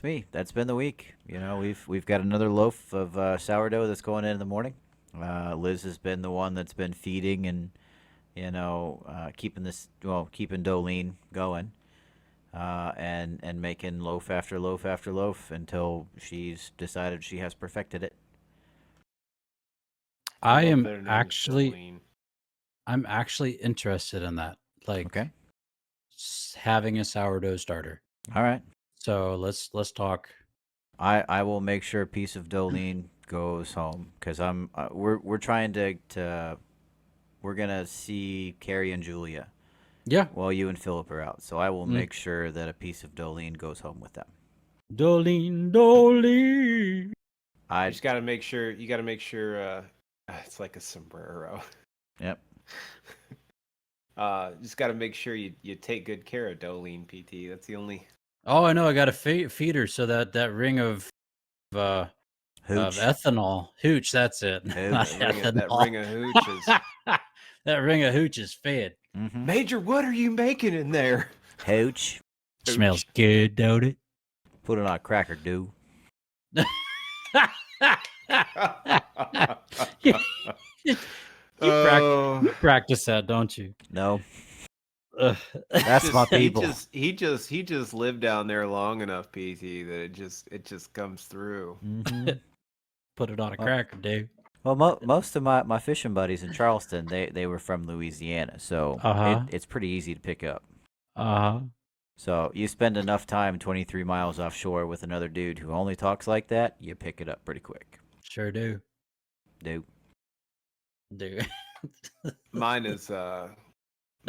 me. That's been the week. You know, we've got another loaf of sourdough that's going in the morning. Liz has been the one that's been feeding and keeping Dolene going, and making loaf after loaf after loaf until she's decided she has perfected it. I'm actually interested in that. Like Okay. having a sourdough starter. All right. So let's talk. I will make sure a piece of Dolene goes home because we're trying to we're gonna see Carrie and Julia. Yeah. While you and Philip are out, so I will make sure that a piece of Dolene goes home with them. Dolene. You just gotta make sure. You gotta make sure. It's like a sombrero. Yep. Just gotta make sure you take good care of Dolene, PT. That's the only. Oh, I know. I got to feed her so that ring of Hooch. ethanol hooch. That's it. Not That ring of hooch is. That ring of hooch is fed. Mm-hmm. Major, what are you making in there? Hooch. Smells good, don't it? Put it on a cracker, dude. You practice that, don't you? No. Ugh. That's my people. He just lived down there long enough, PT, that it just comes through. Mm-hmm. Put it on a cracker, dude. Well, most of my fishing buddies in Charleston, they were from Louisiana, so it's pretty easy to pick up. So you spend enough time 23 miles offshore with another dude who only talks like that, you pick it up pretty quick. Sure do. Dude. Mine is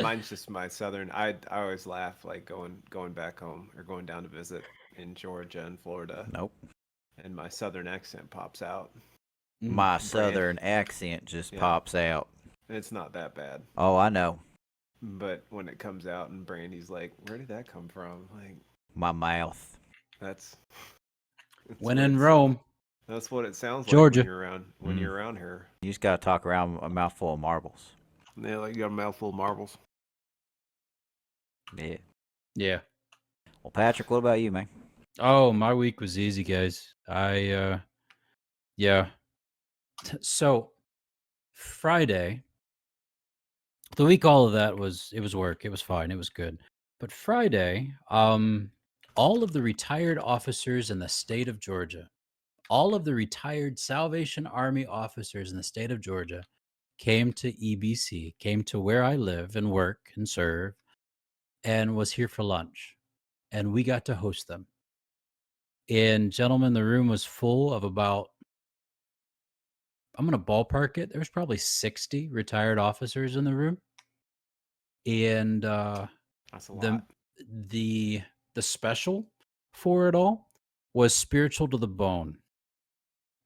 Mine's just my southern. I always laugh like going back home or going down to visit in Georgia and Florida, Nope. and my southern accent pops out. My Brand. southern accent just pops out. It's not that bad, Oh, I know. but when it comes out and Brandy's like, "Where did that come from?" Like My mouth. that's When what in it's- Rome, That's what it sounds like Georgia. when you're around here. You just gotta talk around a mouthful of marbles. Yeah, like you got a mouthful of marbles. Yeah. Yeah. Well, Patrick, what about you, man? Oh, my week was easy, guys. Yeah. So Friday, the week, all of that was work. It was fine. It was good. But Friday, all of the retired officers in the state of Georgia, all of the retired Salvation Army officers in the state of Georgia came to EBC, came to where I live and work and serve, and was here for lunch. And we got to host them. And gentlemen, the room was full of about, I'm going to ballpark it. There's probably 60 retired officers in the room. And That's a lot. the special for it all was Spiritual to the Bone.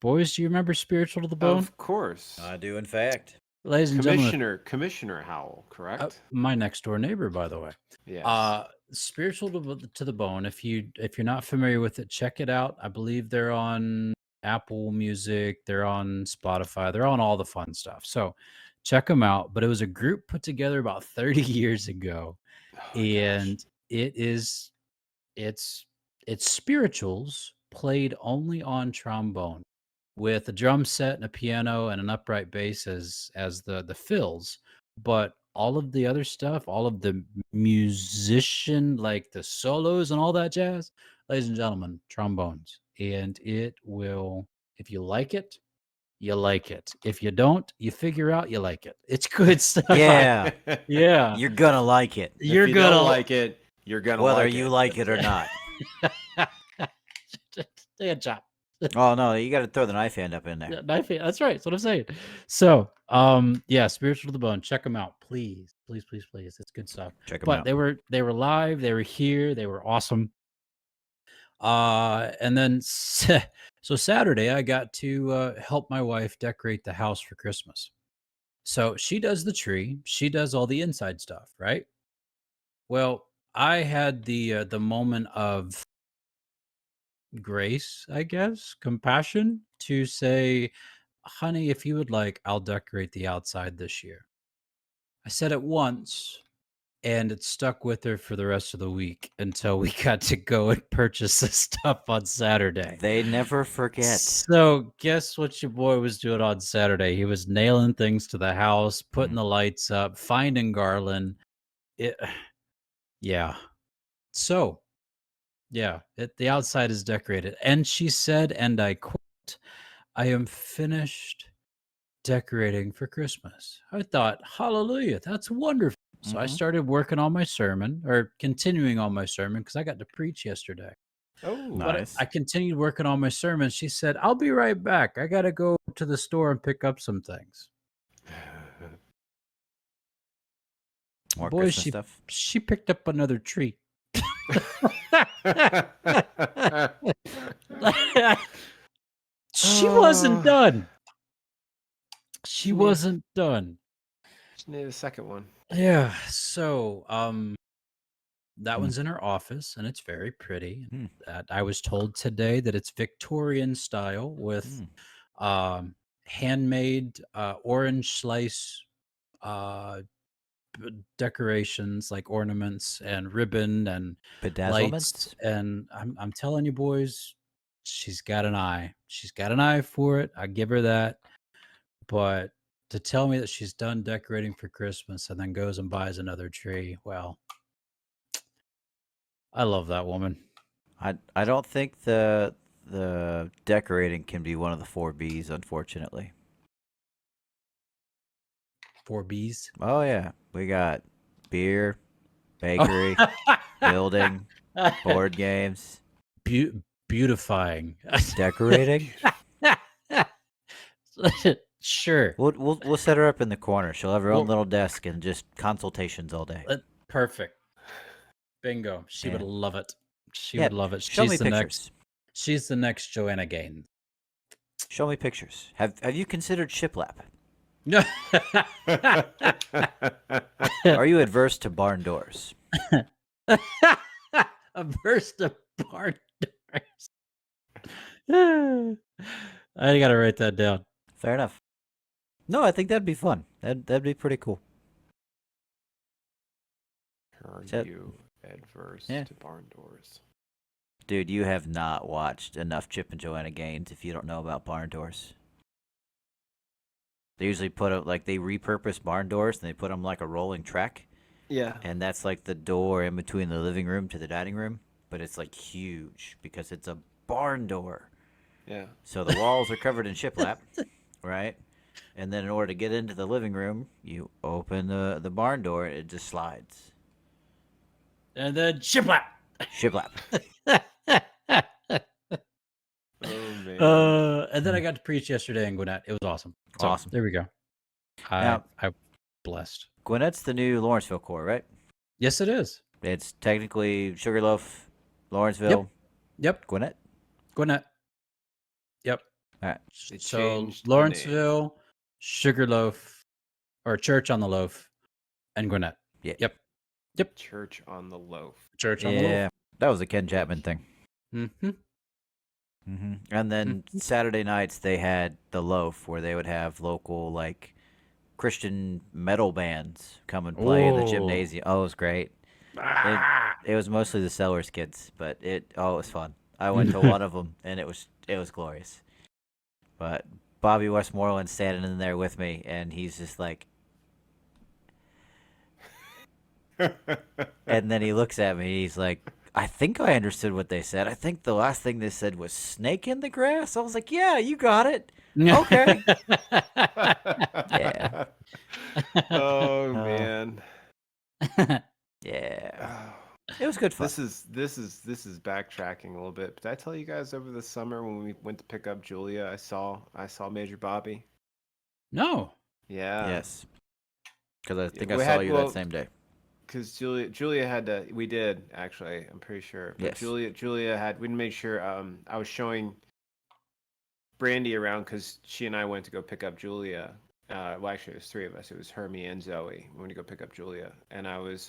Boys, do you remember Spiritual to the Bone? Of course. I do, in fact. Ladies and gentlemen, Commissioner Howell, correct? my next door neighbor, by the way. Yes. Spiritual to the Bone. If you're not familiar with it, check it out. I believe they're on Apple Music, they're on Spotify, they're on all the fun stuff. So check them out. But it was a group put together about 30 years ago, and it's spirituals played only on trombone, with a drum set and a piano and an upright bass as the fills. But all of the other stuff, all of the musician, like the solos and all that jazz, ladies and gentlemen, trombones. And it will, if you like it, you like it. If you don't, you figure out you like it. It's good stuff. Yeah. Yeah. You're gonna like it. You're if you gonna don't like it. You're gonna Whether like you it. like it or not. Take a chop. Oh no, you gotta throw the knife hand up in there. Yeah, knife hand. That's right. That's what I'm saying. So, yeah, Spiritual to the Bone. Check them out, please, please, please, please. It's good stuff. Check them But out. they were live. They were here. They were awesome. And then so Saturday, I got to help my wife decorate the house for Christmas. So she does the tree. She does all the inside stuff, right? Well, I had the moment of grace, I guess, compassion, to say, honey, if you would like, I'll decorate the outside this year. I said it once, and it stuck with her for the rest of the week until we got to go and purchase the stuff on Saturday. They never forget. So guess what your boy was doing on Saturday? He was nailing things to the house, putting the lights up, finding garland. Yeah. So, yeah, the outside is decorated. And she said, and I quote, I am finished decorating for Christmas. I thought, hallelujah, that's wonderful. So I started working on my sermon, or continuing on my sermon, because I got to preach yesterday. Oh, Nice. But I continued working on my sermon. She said, I'll be right back. I got to go to the store and pick up some things. More Boy, Christmas stuff. she picked up another tree. She wasn't done. She wasn't done. Just need a second one. Yeah. So, that one's in her office, and it's very pretty. Hmm. I was told today that it's Victorian style with handmade orange slice decorations, like ornaments and ribbon and lights. Bedazzlements? And I'm telling you, boys, she's got an eye. She's got an eye for it. I give her that. But to tell me that she's done decorating for Christmas and then goes and buys another tree, well, I love that woman. I don't think the decorating can be one of the 4 B's, unfortunately. 4 B's. Oh yeah, we got beer, bakery, building, board games, Beautifying. decorating. Sure. We'll set her up in the corner. She'll have her own Well- little desk and just consultations all day. Perfect. Bingo. She would Yeah. love it. She Yeah, would love it. show me She's the pictures. next. She's the next Joanna Gaines. Show me pictures. Have you considered shiplap? Are you adverse to barn doors? A burst of barn doors. I gotta write that down. Fair enough. No, I think that'd be fun. That'd be pretty cool. Are That- you adverse Yeah. to barn doors? Dude, you have not watched enough Chip and Joanna Gaines if you don't know about barn doors. They usually put up they repurpose barn doors and they put them like a rolling track, Yeah. and that's like the door in between the living room to the dining room, but it's like huge because it's a barn door. Yeah. So the walls are covered in shiplap, right? And then in order to get into the living room, you open the barn door and it just slides. And then shiplap. Shiplap. Oh man. And then I got to preach yesterday in Gwinnett. It was awesome. So, Awesome. There we go. Now- I'm blessed. Gwinnett's the new Lawrenceville core, right? Yes, it is. It's technically Sugarloaf, Lawrenceville, Yep. Gwinnett. Gwinnett. Yep. All right. They So changed the name. Lawrenceville, Sugarloaf, or Church on the Loaf, and Gwinnett. Yeah. Yep. Church on the Loaf. Church on the Yeah, that was a Ken Chapman thing. Loaf. Mm-hmm. And then Saturday nights they had the Loaf, where they would have local Christian metal bands come and play in the Ooh. gymnasium. Oh, it was great. It was mostly the Sellers kids, but it was fun. I went to one of them and it was glorious. But Bobby Westmoreland standing in there with me, and he's just like, and then he looks at me. He's like, I think I understood what they said. I think the last thing they said was snake in the grass. I was like, yeah, you got it. Okay. Yeah. Oh man. Yeah. Oh, It was good fun. this is backtracking a little bit. Did I tell you guys over the summer when we went to pick up Julia, I saw Major Bobby? No. Yeah. Yes. Because I think we I saw had- you well, that same day. Because Julia had to. We did actually. I'm pretty sure. But Yes. Julia had. We made sure. I was showing Brandy around because she and I went to go pick up Julia. Well, actually, it was three of us. It was her, me, and Zoe. We went to go pick up Julia, and I was,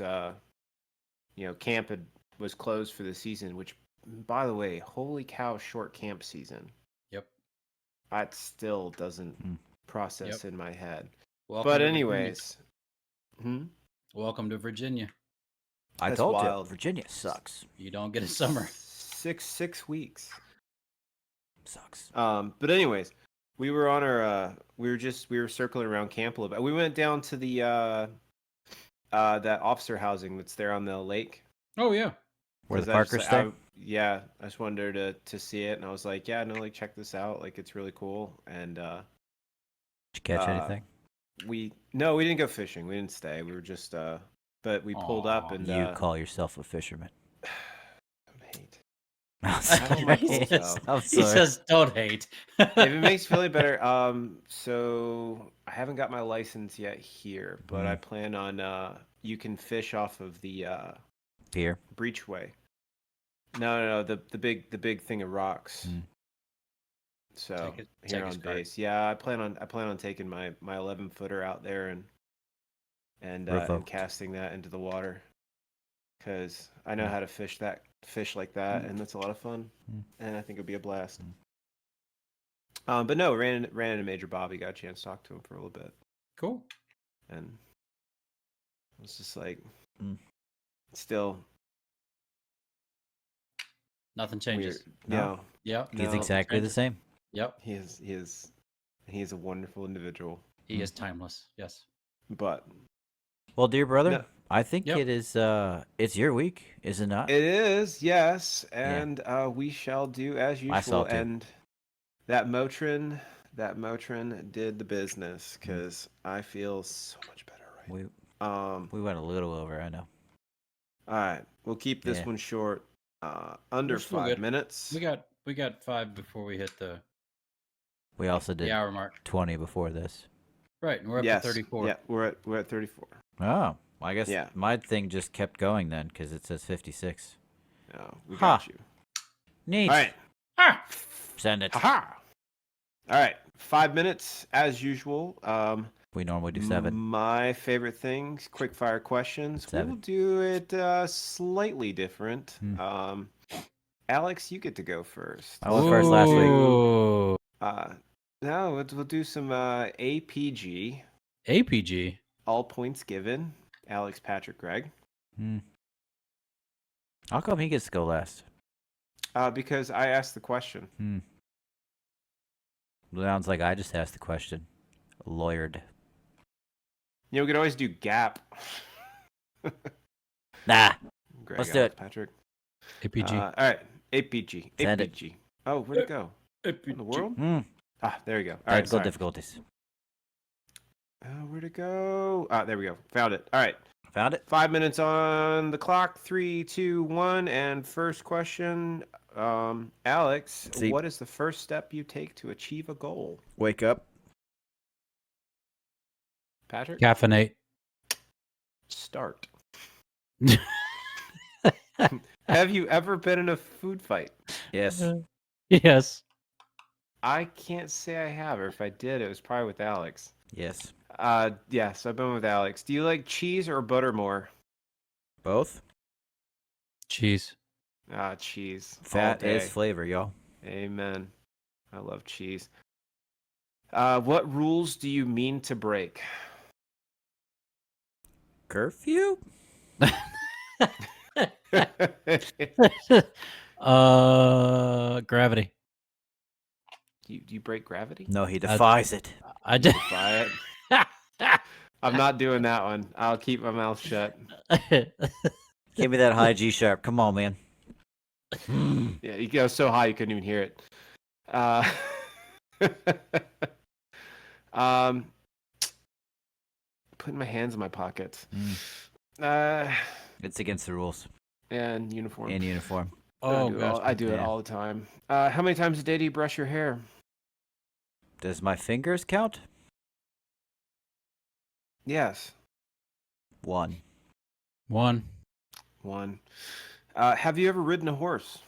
camp was closed for the season. Which, by the way, holy cow, short camp season. Yep. That still doesn't process Yep. in my head. Welcome But to anyways. Virginia. Welcome to Virginia. I That's told wild. you, Virginia sucks. You don't get a summer. 6 weeks. Sucks. But anyways, we were on our we were circling around camp a little bit. We went down to the that officer housing that's there on the lake. Oh yeah. Where the 'Cause I just, Parkers like, stay? yeah, I just wanted her to see it, and I was like, yeah, no, check this out, it's really cool. And Did you catch anything? we didn't go fishing. We didn't stay. We were just but we pulled up Aw. and You call yourself a fisherman. don't hate. I'm don't like sorry. myself. I'm He sorry. says, "Don't hate." If it makes you feel any better, so I haven't got my license yet here, but I plan on you can fish off of the Pier. breachway. No, the big thing of rocks. Mm. So Take here a on skirt. base, yeah, I plan on taking my 11-footer out there and Revoked. casting that into the water, because I know how to fish like that, and that's a lot of fun, and I think it'd be a blast. But no, ran into Major Bobby, got a chance to talk to him for a little bit, Cool. and I was just like, Mm. still Nothing weird. changes. No, Yep. He's No, exactly the same. Yep. he is a wonderful individual, He is timeless. Yes. but Well, dear brother, No. I think Yep. it is. It's your week, is it not? it is, yes, and we shall do as usual. I saw too. And that Motrin did the business, because I feel so much better right now. We went a little over. I know. All right, we'll keep this Yeah. one short, under We're still 5 good. minutes. We got 5 before we hit the We also did The hour mark. 20 before this. Right, and we're up Yes. to 34. Yeah, we're at 34. Oh, well, I guess Yeah. my thing just kept going then because it says 56. Oh, we Ha. got you. Neat. All right. Ah! Send it. Ha-ha. All right. 5 minutes as usual. We normally do 7. My favorite things, quick fire questions. 7. We'll do it slightly different. Alex, you get to go first. I went first last week. Ooh. No, we'll do some APG. APG. All points given. Alex, Patrick, Greg. How come he gets to go last? Because I asked the question. Sounds like I just asked the question. Lawyered. You know, we could always do gap. Nah. Greg, Let's do Alex, it. Patrick. APG. All right. APG. Send it. APG. Oh, where'd it go? In the world? There you go. All right. Technical Sorry. difficulties. Where'd it go? There we go. Found it. All right. Found it? 5 minutes on the clock. 3, 2, 1. And first question, Alex, what is the first step you take to achieve a goal? Wake up. Patrick? Caffeinate. Start. Have you ever been in a food fight? Yes. Yes. I can't say I have, or if I did, it was probably with Alex. Yes. Yes, I've been with Alex. Do you like cheese or butter more? Both? Cheese. Cheese. Fat all day. is flavor, y'all. Amen. I love cheese. What rules do you mean to break? Curfew? Gravity. Do you break gravity? No, he defies it. I did. Defy it. I'm not doing that one. I'll keep my mouth shut. Give me that high G sharp. Come on, man. Yeah, you go so high you couldn't even hear it. Putting my hands in my pockets. It's against the rules. And uniform. In uniform. Oh gosh. I do it Yeah. all the time. How many times a day do you brush your hair? Does my fingers count? Yes. 1. One. Have you ever ridden a horse?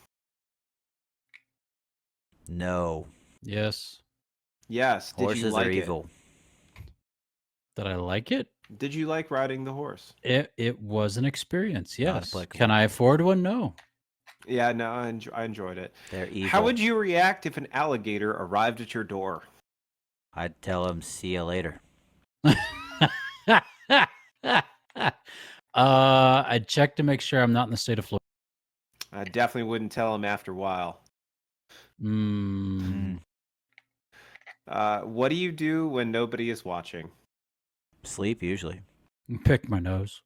No. Yes. Yes. Did Horses you like are it? evil. Did I like it? Did you like riding the horse? It was an experience. Yes. applicable. Can I afford one? No. Yeah, no, I enjoyed it. They're evil. How would you react if an alligator arrived at your door? I'd tell him, see you later. I'd check to make sure I'm not in the state of Florida. I definitely wouldn't tell him after a while. What do you do when nobody is watching? Sleep, usually. Pick my nose.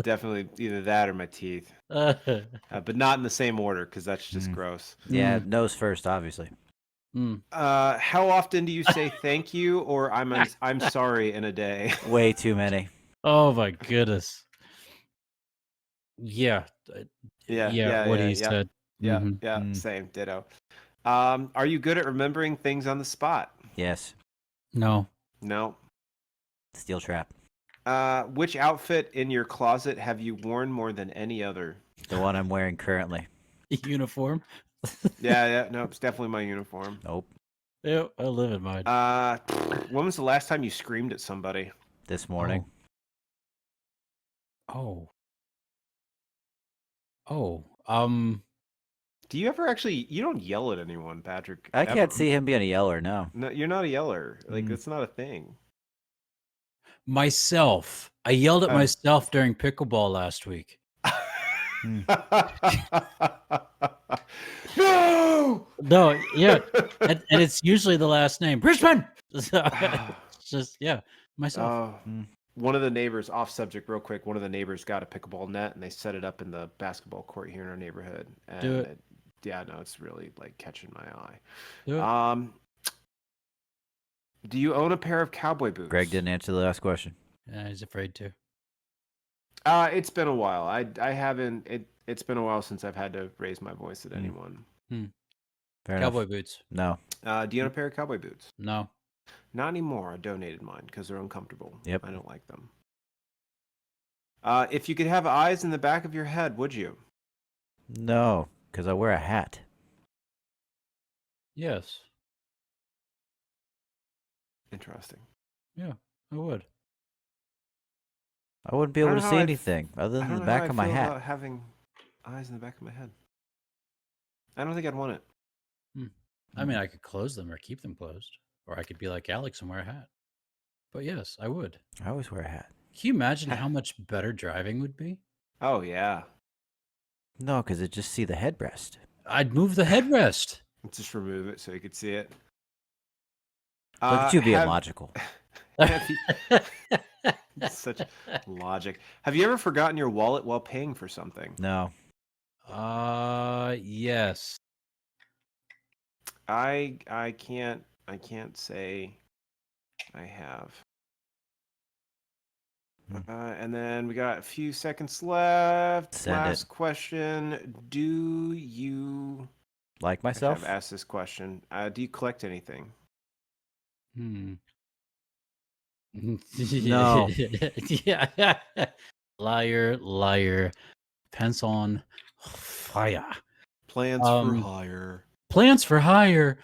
Definitely either that or my teeth. But not in the same order, because that's just gross. Yeah, nose first, obviously. How often do you say thank you or I'm sorry in a day? Way too many. Oh my goodness. Yeah. Yeah, What yeah, he yeah. said. Yeah, Mhm. yeah, same, ditto. Are you good at remembering things on the spot? Yes. No. No. Steel trap. Which outfit in your closet have you worn more than any other? The one I'm wearing currently. Uniform. Yeah, no, it's definitely my uniform. Nope. Yeah, I live in mine. When was the last time you screamed at somebody? This morning. Oh. Do you ever actually? You don't yell at anyone, Patrick. I ever. can't see him being a yeller, no. No, you're not a yeller. Like that's not a thing. Myself. I yelled at myself during pickleball last week. No. No, yeah, and it's usually the last name, Brisbane. So, it's just myself. One of the neighbors, off subject, real quick. One of the neighbors got a pickleball net and they set it up in the basketball court here in our neighborhood. And Do it. It's really like catching my eye. Do it. Do you own a pair of cowboy boots? Greg didn't answer the last question. Yeah, he's afraid to. It's been a while. I haven't. It's been a while since I've had to raise my voice at anyone. Fair Cowboy enough. boots. No. Do you own a pair of cowboy boots? No. Not anymore. I donated mine because they're uncomfortable. Yep. I don't like them. If you could have eyes in the back of your head, would you? No, because I wear a hat. Yes. Interesting. Yeah, I would. I wouldn't be I able don't to know see how anything other I than don't the know how back I of my feel hat. about having eyes in the back of my head. I don't think I'd want it. I mean, I could close them or keep them closed, or I could be like Alex and wear a hat. But yes, I would. I always wear a hat. Can you imagine how much better driving would be? Oh yeah. No, because it just see the headrest. I'd move the headrest. Just remove it so you could see it. Look at you being have- logical. have you- Such logic. Have you ever forgotten your wallet while paying for something? No. Yes. I can't say I have. And then we got a few seconds left. Send Last it. question. Do you Like Actually, myself? I've asked this question. Do you collect anything? No. Yeah. Liar, liar. Pants on fire. Plans for hire. Plants for hire.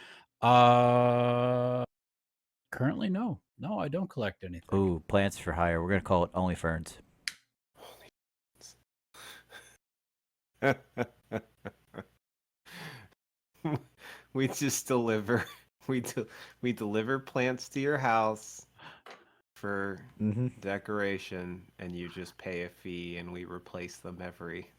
Currently, no. No, I don't collect anything. Ooh, plants for hire. We're going to call it only ferns. We just deliver. We deliver plants to your house for decoration, and you just pay a fee, and we replace them every.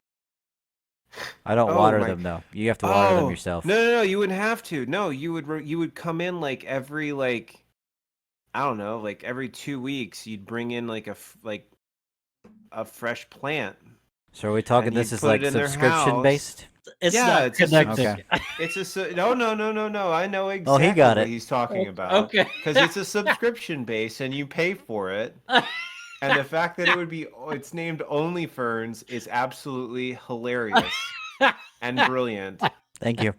I don't water them, though. You have to water them yourself. No, you wouldn't have to. No, you would come in like every I don't know, like every 2 weeks. You'd bring in like a fresh plant. So are we talking And this you'd is put like it in their subscription based? It's Yeah, not it's a connected. Okay. It's a no. I know exactly Oh, he got what it. he's talking about. Okay. Because it's a subscription base and you pay for it. And the fact that it's named Only Ferns is absolutely hilarious and brilliant. Thank you.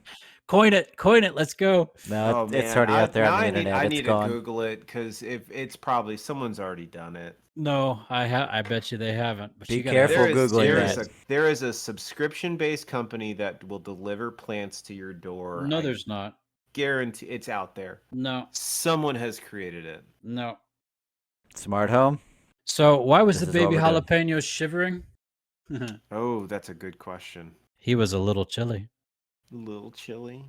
Coin it. Let's go. No, it's already out there on the internet. I It's need gone. to Google it because if it's probably someone's already done it. No, I bet you they haven't. But Be you gotta careful have- Googling there that. There is a subscription-based company that will deliver plants to your door. No, I there's not. guarantee it's out there. No. Someone has created it. No. Smart home? So why was This the is what baby we're doing. jalapeno shivering? Oh, that's a good question. He was a little chilly. A little chilly.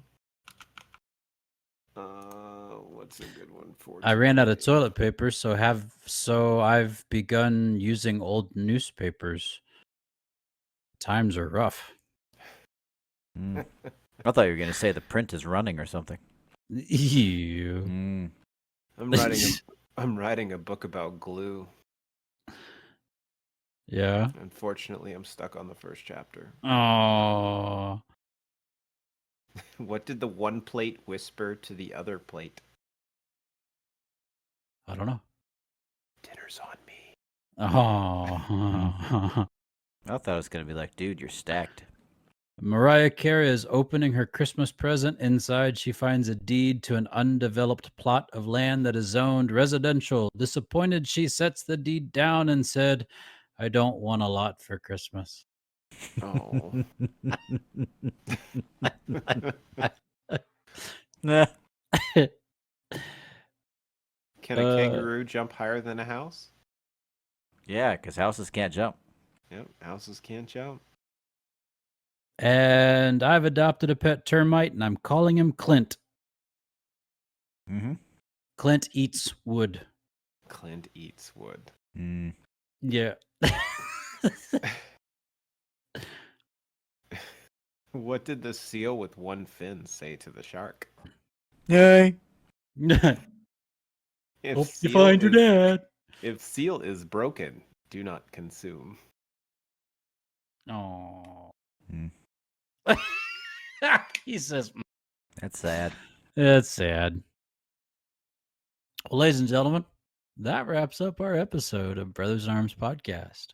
What's a good one for I ran out of today? toilet paper, so I've begun using old newspapers. Times are rough. Mm. I thought you were going to say the print is running or something. Ew. Mm. I'm writing a book about glue. Yeah. Unfortunately, I'm stuck on the first chapter. Oh. What did the one plate whisper to the other plate? I don't know. Dinner's on me. Oh. I thought it was going to be like, dude, you're stacked. Mariah Carey is opening her Christmas present. Inside, she finds a deed to an undeveloped plot of land that is zoned residential. Disappointed, she sets the deed down and said, I don't want a lot for Christmas. Oh. Nah. Can a kangaroo jump higher than a house? Yeah, because houses can't jump. Yep, houses can't jump. And I've adopted a pet termite, and I'm calling him Clint. Mm-hmm. Clint eats wood. Clint eats wood. Mm. Yeah. What did the seal with one fin say to the shark? Yay. If Hope you seal find your is- dad. If seal is broken, do not consume. Oh. Mm. He says, That's sad. it's sad. Well, ladies and gentlemen, that wraps up our episode of Brothers in Arms podcast.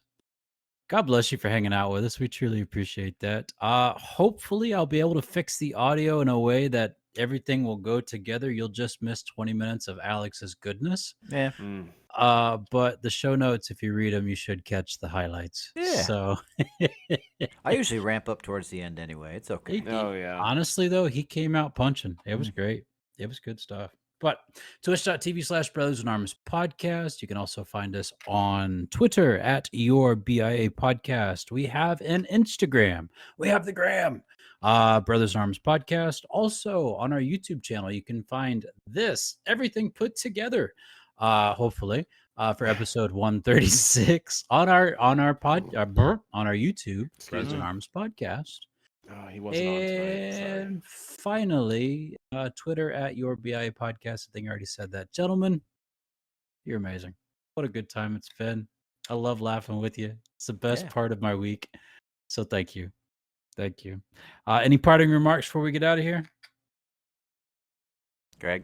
God bless you for hanging out with us. We truly appreciate that. Hopefully, I'll be able to fix the audio in a way that everything will go together. You'll just miss 20 minutes of Alex's goodness. Yeah. Mm. But the show notes, if you read them, you should catch the highlights. Yeah. So, I usually ramp up towards the end anyway. It's okay. Oh yeah. honestly, though, he came out punching. It was Mm. great. It was good stuff. But twitch.tv/Brothers in Arms podcast. You can also find us on Twitter at your BIA podcast. We have an Instagram. We have the gram. Brothers in Arms podcast. Also on our YouTube channel, you can find this, everything put together. Hopefully, for episode 136 on our YouTube, Excuse Brothers in me. Arms podcast. Oh, he wasn't on tonight. Sorry. And finally, Twitter at your BIA podcast. I think I already said that. Gentlemen, you're amazing. What a good time it's been. I love laughing with you. It's the best Yeah. part of my week. So thank you. Thank you. Any parting remarks before we get out of here? Greg?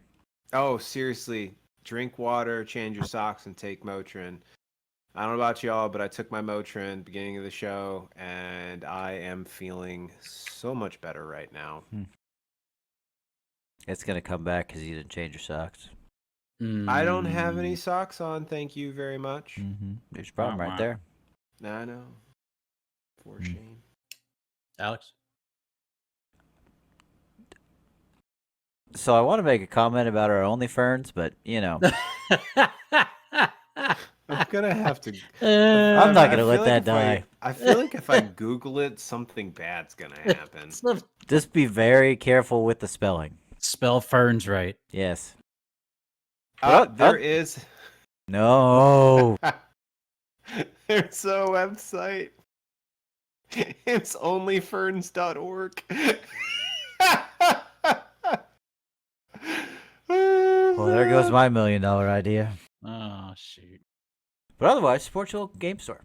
Oh, seriously. Drink water, change your socks, and take Motrin. I don't know about y'all, but I took my Motrin beginning of the show, and I am feeling so much better right now. It's going to come back because you didn't change your socks. I don't have any socks on, thank you very much. Mm-hmm. There's a problem Wah, right wah. there. I know. For shame. Alex? So I want to make a comment about our only ferns, but, you know, I'm gonna have to. I'm not I going to let feel that if die. I feel like if I Google it, something bad's gonna happen. Just be very careful with the spelling. Spell ferns right. Yes. There is. No. There's a website. It's onlyferns.org. Well, there goes my $1 million idea. Oh, shoot. But otherwise, support your local game store.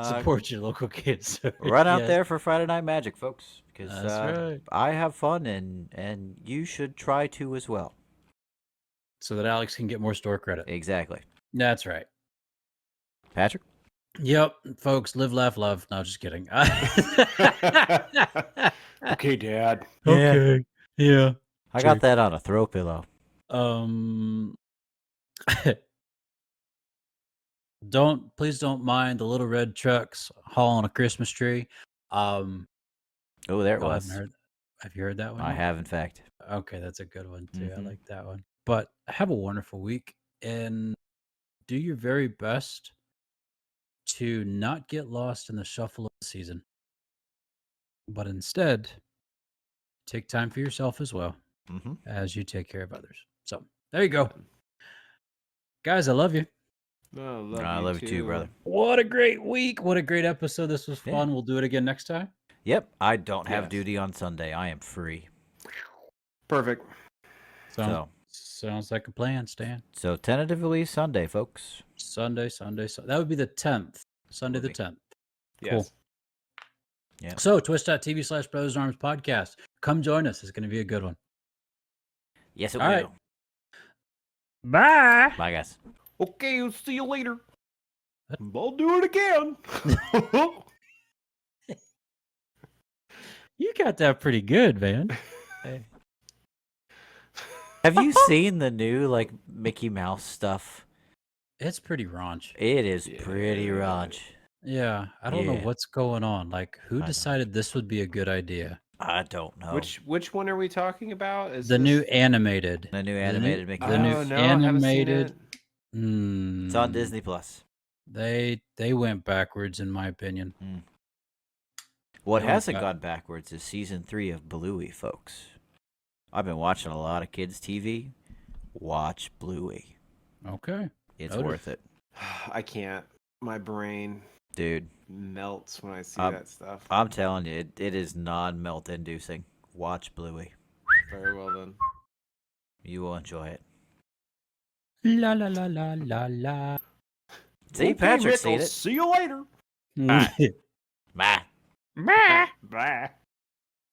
Support your local kids. Run out Yes. there for Friday Night Magic, folks. Because That's right. I have fun, and you should try to as well. So that Alex can get more store credit. Exactly. That's right. Patrick? Yep, folks, live, laugh, love. No, just kidding. Okay, Dad. Okay. Yeah. I got that on a throw pillow. Please don't mind the little red trucks hauling a Christmas tree. Oh, there it I was. haven't heard. Have you heard that one? I yet? have, in fact. Okay, that's a good one too. I Mhm. like that one. But have a wonderful week and do your very best to not get lost in the shuffle of the season, but instead take time for yourself as well Mm-hmm. as you take care of others. So there you go. Guys, I love you. Oh, I love you too, brother. What a great week. What a great episode. This was Yeah. fun. We'll do it again next time. Yep, I don't have Yes. duty on Sunday. I am free. Perfect. Sounds like a plan, Stan. So tentatively Sunday, folks. Sunday. That would be the 10th. Sunday the Would be. 10th. Cool. Yes. Yeah. So twitch.tv/Brothers in Arms podcast. Come join us. It's going to be a good one. Yes, it All will. right. Bye. Bye, guys. Okay, I'll see you later. I'll do it again. You got that pretty good, man. Have you seen the new Mickey Mouse stuff? It's pretty raunch. It is pretty Yeah. raunch. Yeah. I don't know Yeah. what's going on. Like, who I don't decided this would be a good idea? I don't know. Which one are we talking about? Is The new this- animated. The new animated Mickey the Mouse. new Oh, no, I haven't seen animated- it. It's on Disney Plus. They went backwards, in my opinion. What Oh, hasn't God. gone backwards is season 3 of Bluey, folks. I've been watching a lot of kids' TV. Watch Bluey. Okay. It's Noted. worth it, I can't. My brain dude. melts when I see Um, that stuff. I'm telling you, it is non-melt inducing. Watch Bluey. Very well then. You will enjoy it. La la la la la la. See, Okay, Patrick's Mick, seen I'll it. See you later. Bye. Bye. Bye.